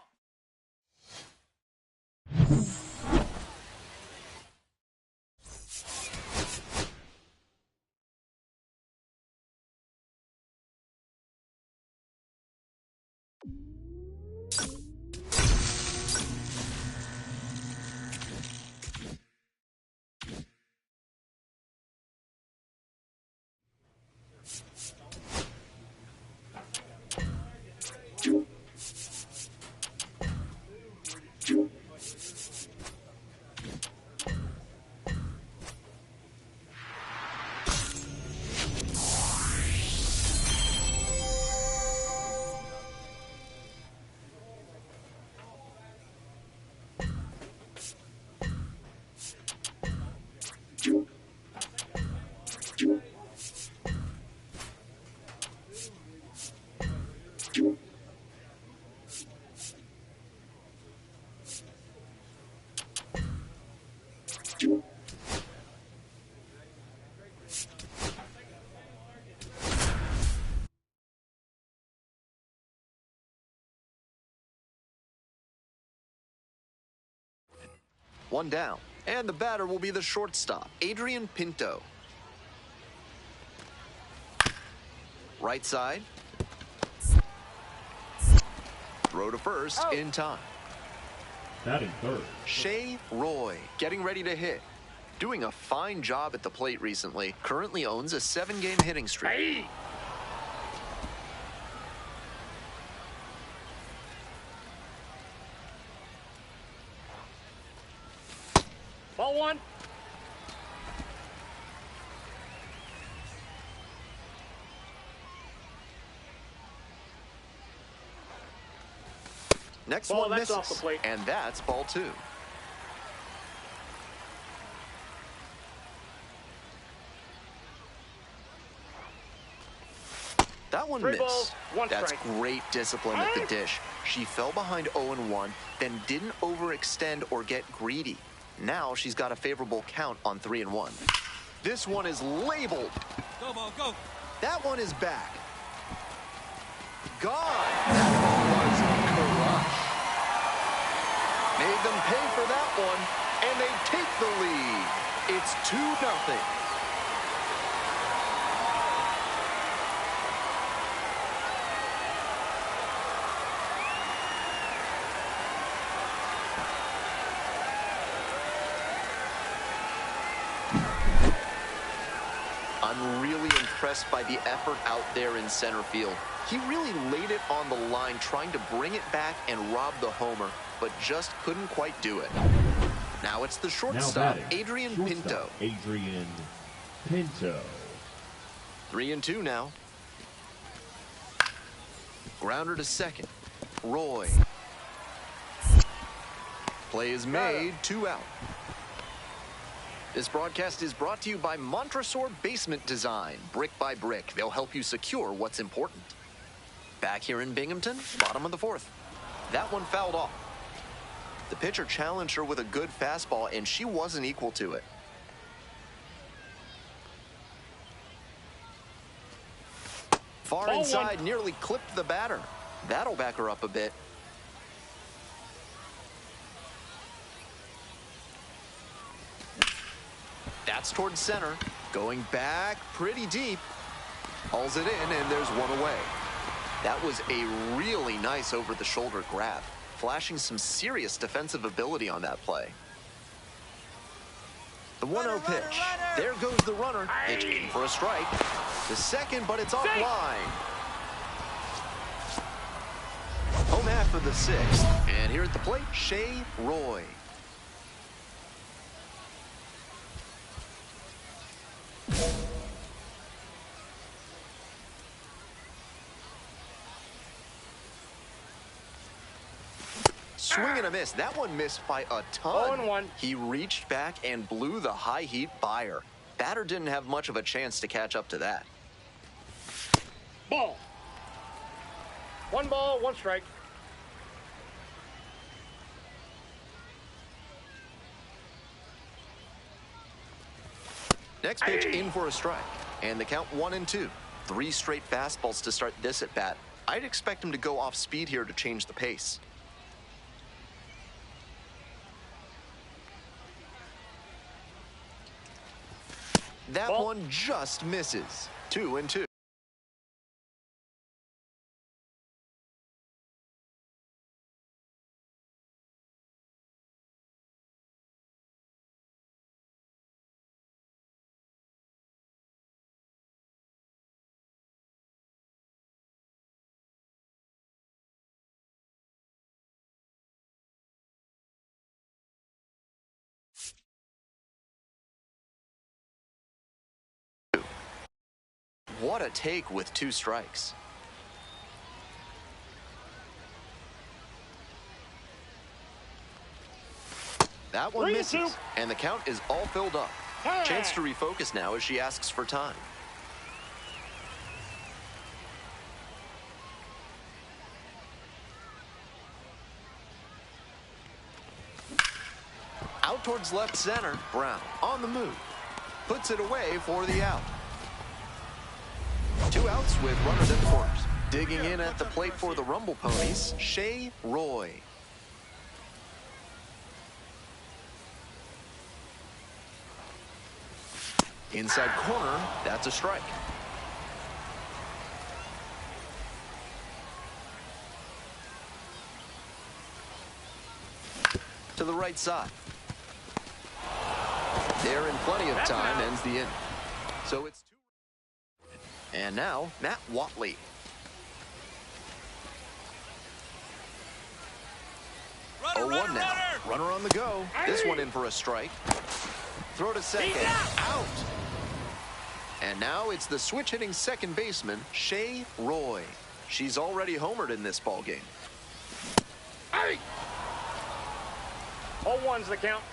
One down, and the batter will be the shortstop, Adrian Pinto. Right side. Throw to first in time. Batting third. Shea Roy getting ready to hit. Doing a fine job at the plate recently. Currently owns a 7-game hitting streak. Hey. Ball one. Next Ball, one that's misses, off the plate. and that's ball two. That one Three missed. balls, one That's strike. great discipline at the dish. She fell behind 0-1, then didn't overextend or get greedy. Now she's got a favorable count on 3-1. This one is labeled. Go, ball, go. That one is back. Gone. That ball was crushed. Made them pay for that one, and they take the lead. It's 2-0. I'm really impressed by the effort out there in center field. He really laid it on the line, trying to bring it back and rob the homer, but just couldn't quite do it. Now it's the shortstop, Adrian Pinto. Adrian Pinto. 3-2 now. Grounder to second. Roy. Play is made, 2 out. This broadcast is brought to you by Montresor Basement Design. Brick by brick, they'll help you secure what's important. Back here in Binghamton, bottom of the 4th. That one fouled off. The pitcher challenged her with a good fastball, and she wasn't equal to it. Far inside, nearly clipped the batter. That'll back her up a bit. That's towards center. Going back pretty deep. Hauls it in, and there's one away. That was a really nice over-the-shoulder grab, flashing some serious defensive ability on that play. The 1-0 pitch. There goes the runner. Pitch in for a strike. The second, but it's offline. Home half for the 6th. And here at the plate, Shea Roy. Swing and a miss. That one missed by a ton. 0-1. He reached back and blew the high heat buyer. Batter didn't have much of a chance to catch up to that. Ball. 1 ball, 1 strike. Next pitch in for a strike. And the count 1-2. 3 straight fastballs to start this at bat. I'd expect him to go off speed here to change the pace. That one just misses. 2-2. What a take with 2 strikes. That one misses, and the count is all filled up. Chance to refocus now as she asks for time. Out towards left center, Brown on the move. Puts it away for the out. 2 outs with runners in the corners. Digging in at the plate for the Rumble Ponies, Shea Roy. Inside corner, that's a strike. To the right side. There in plenty of time, ends the inning. So it's 2. And now, Matt Watley. Runner now. Runner on the go. This one in for a strike. Throw to second. Out. And now it's the switch-hitting second baseman, Shea Roy. She's already homered in this ballgame. 0-1's the count.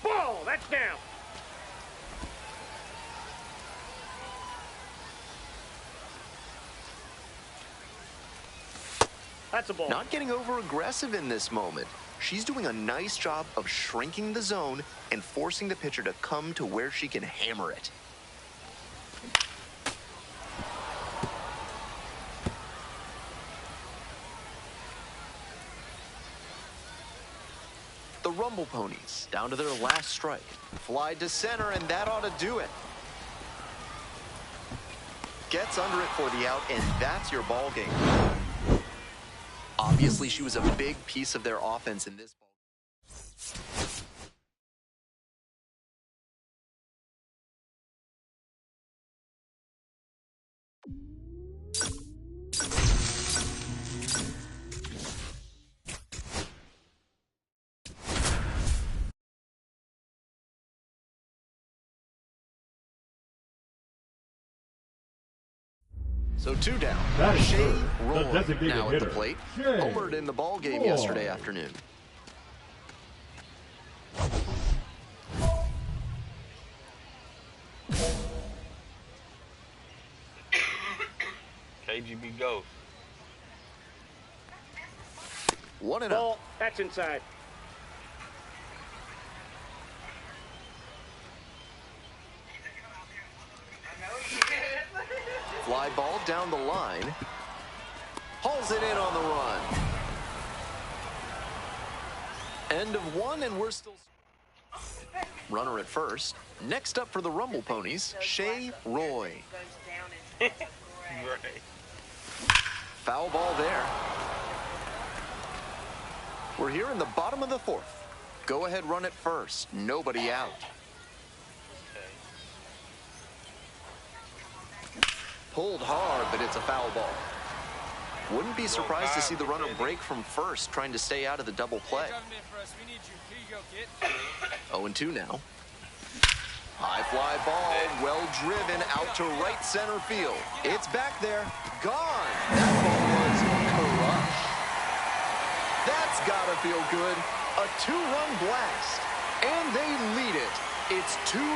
Ball, that's down. That's a ball. Not getting over aggressive in this moment. She's doing a nice job of shrinking the zone and forcing the pitcher to come to where she can hammer it. Rumble Ponies down to their last strike. Fly to center, and that ought to do it. Gets under it for the out, and that's your ball game. Obviously, she was a big piece of their offense in this ball. So 2 down. Shea Roy now at the plate. Homered in the ball game yesterday afternoon. KGB goes. 1-0. Ball, that's inside. Fly ball down the line. Hauls it in on the run. End of 1, and we're still... Runner at first. Next up for the Rumble Ponies, Shea Roy. Right. Foul ball there. We're here in the bottom of the 4th. Go ahead, run it first. Nobody out. Pulled hard, but it's a foul ball. Wouldn't be surprised to see the runner break from first, trying to stay out of the double play. 0-2 now. High fly ball, well driven out to right center field. It's back there, gone. That ball was crushed. That's gotta feel good. A 2-run blast, and they lead it. It's 2-0.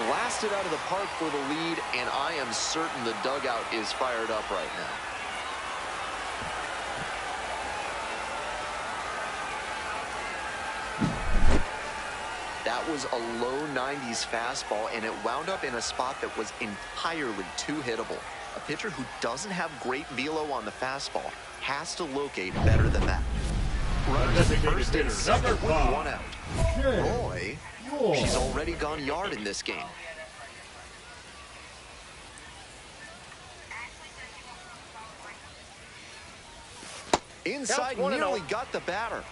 Blasted out of the park for the lead, and I am certain the dugout is fired up right now. That was a low 90s fastball, and it wound up in a spot that was entirely too hittable. A pitcher who doesn't have great velo on the fastball has to locate better than that. Runners at first and second with 1 out. Roy, she's already gone yard in this game. Inside, nearly got the batter.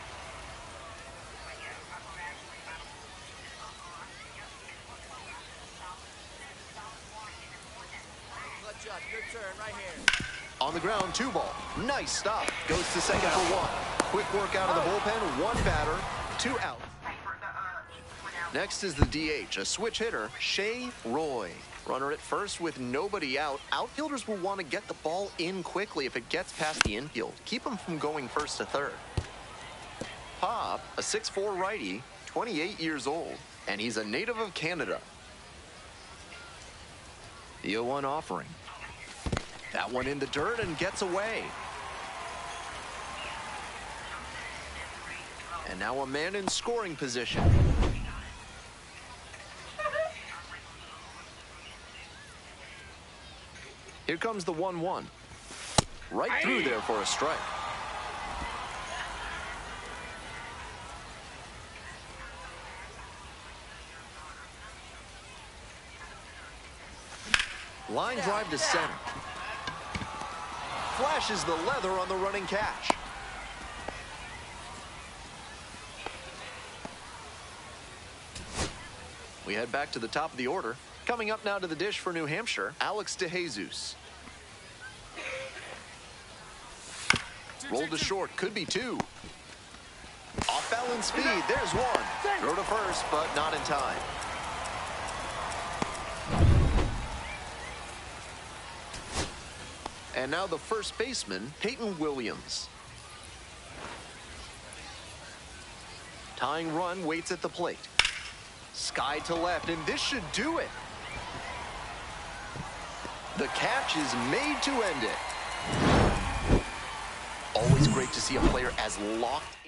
Clutch up, your turn right here. On the ground, 2 ball. Nice stop. Goes to second for 1. Quick work out of the bullpen. 1 batter, 2 out. Next is the DH, a switch hitter, Shea Roy. Runner at first with nobody out. Outfielders will want to get the ball in quickly if it gets past the infield. Keep them from going first to third. Pop, a 6'4" righty, 28 years old, and he's a native of Canada. The 0-1 offering. That one in the dirt and gets away. And now a man in scoring position. Here comes the 1-1. Right through there for a strike. Line drive to center. Flashes the leather on the running catch. We head back to the top of the order. Coming up now to the dish for New Hampshire, Alex DeJesus. Rolled to short, could be 2. Off balance speed, there's 1. Throw to first, but not in time. And now the first baseman, Peyton Williams. Tying run waits at the plate. Sky to left, and this should do it. The catch is made to end it. Always great to see a player as locked in.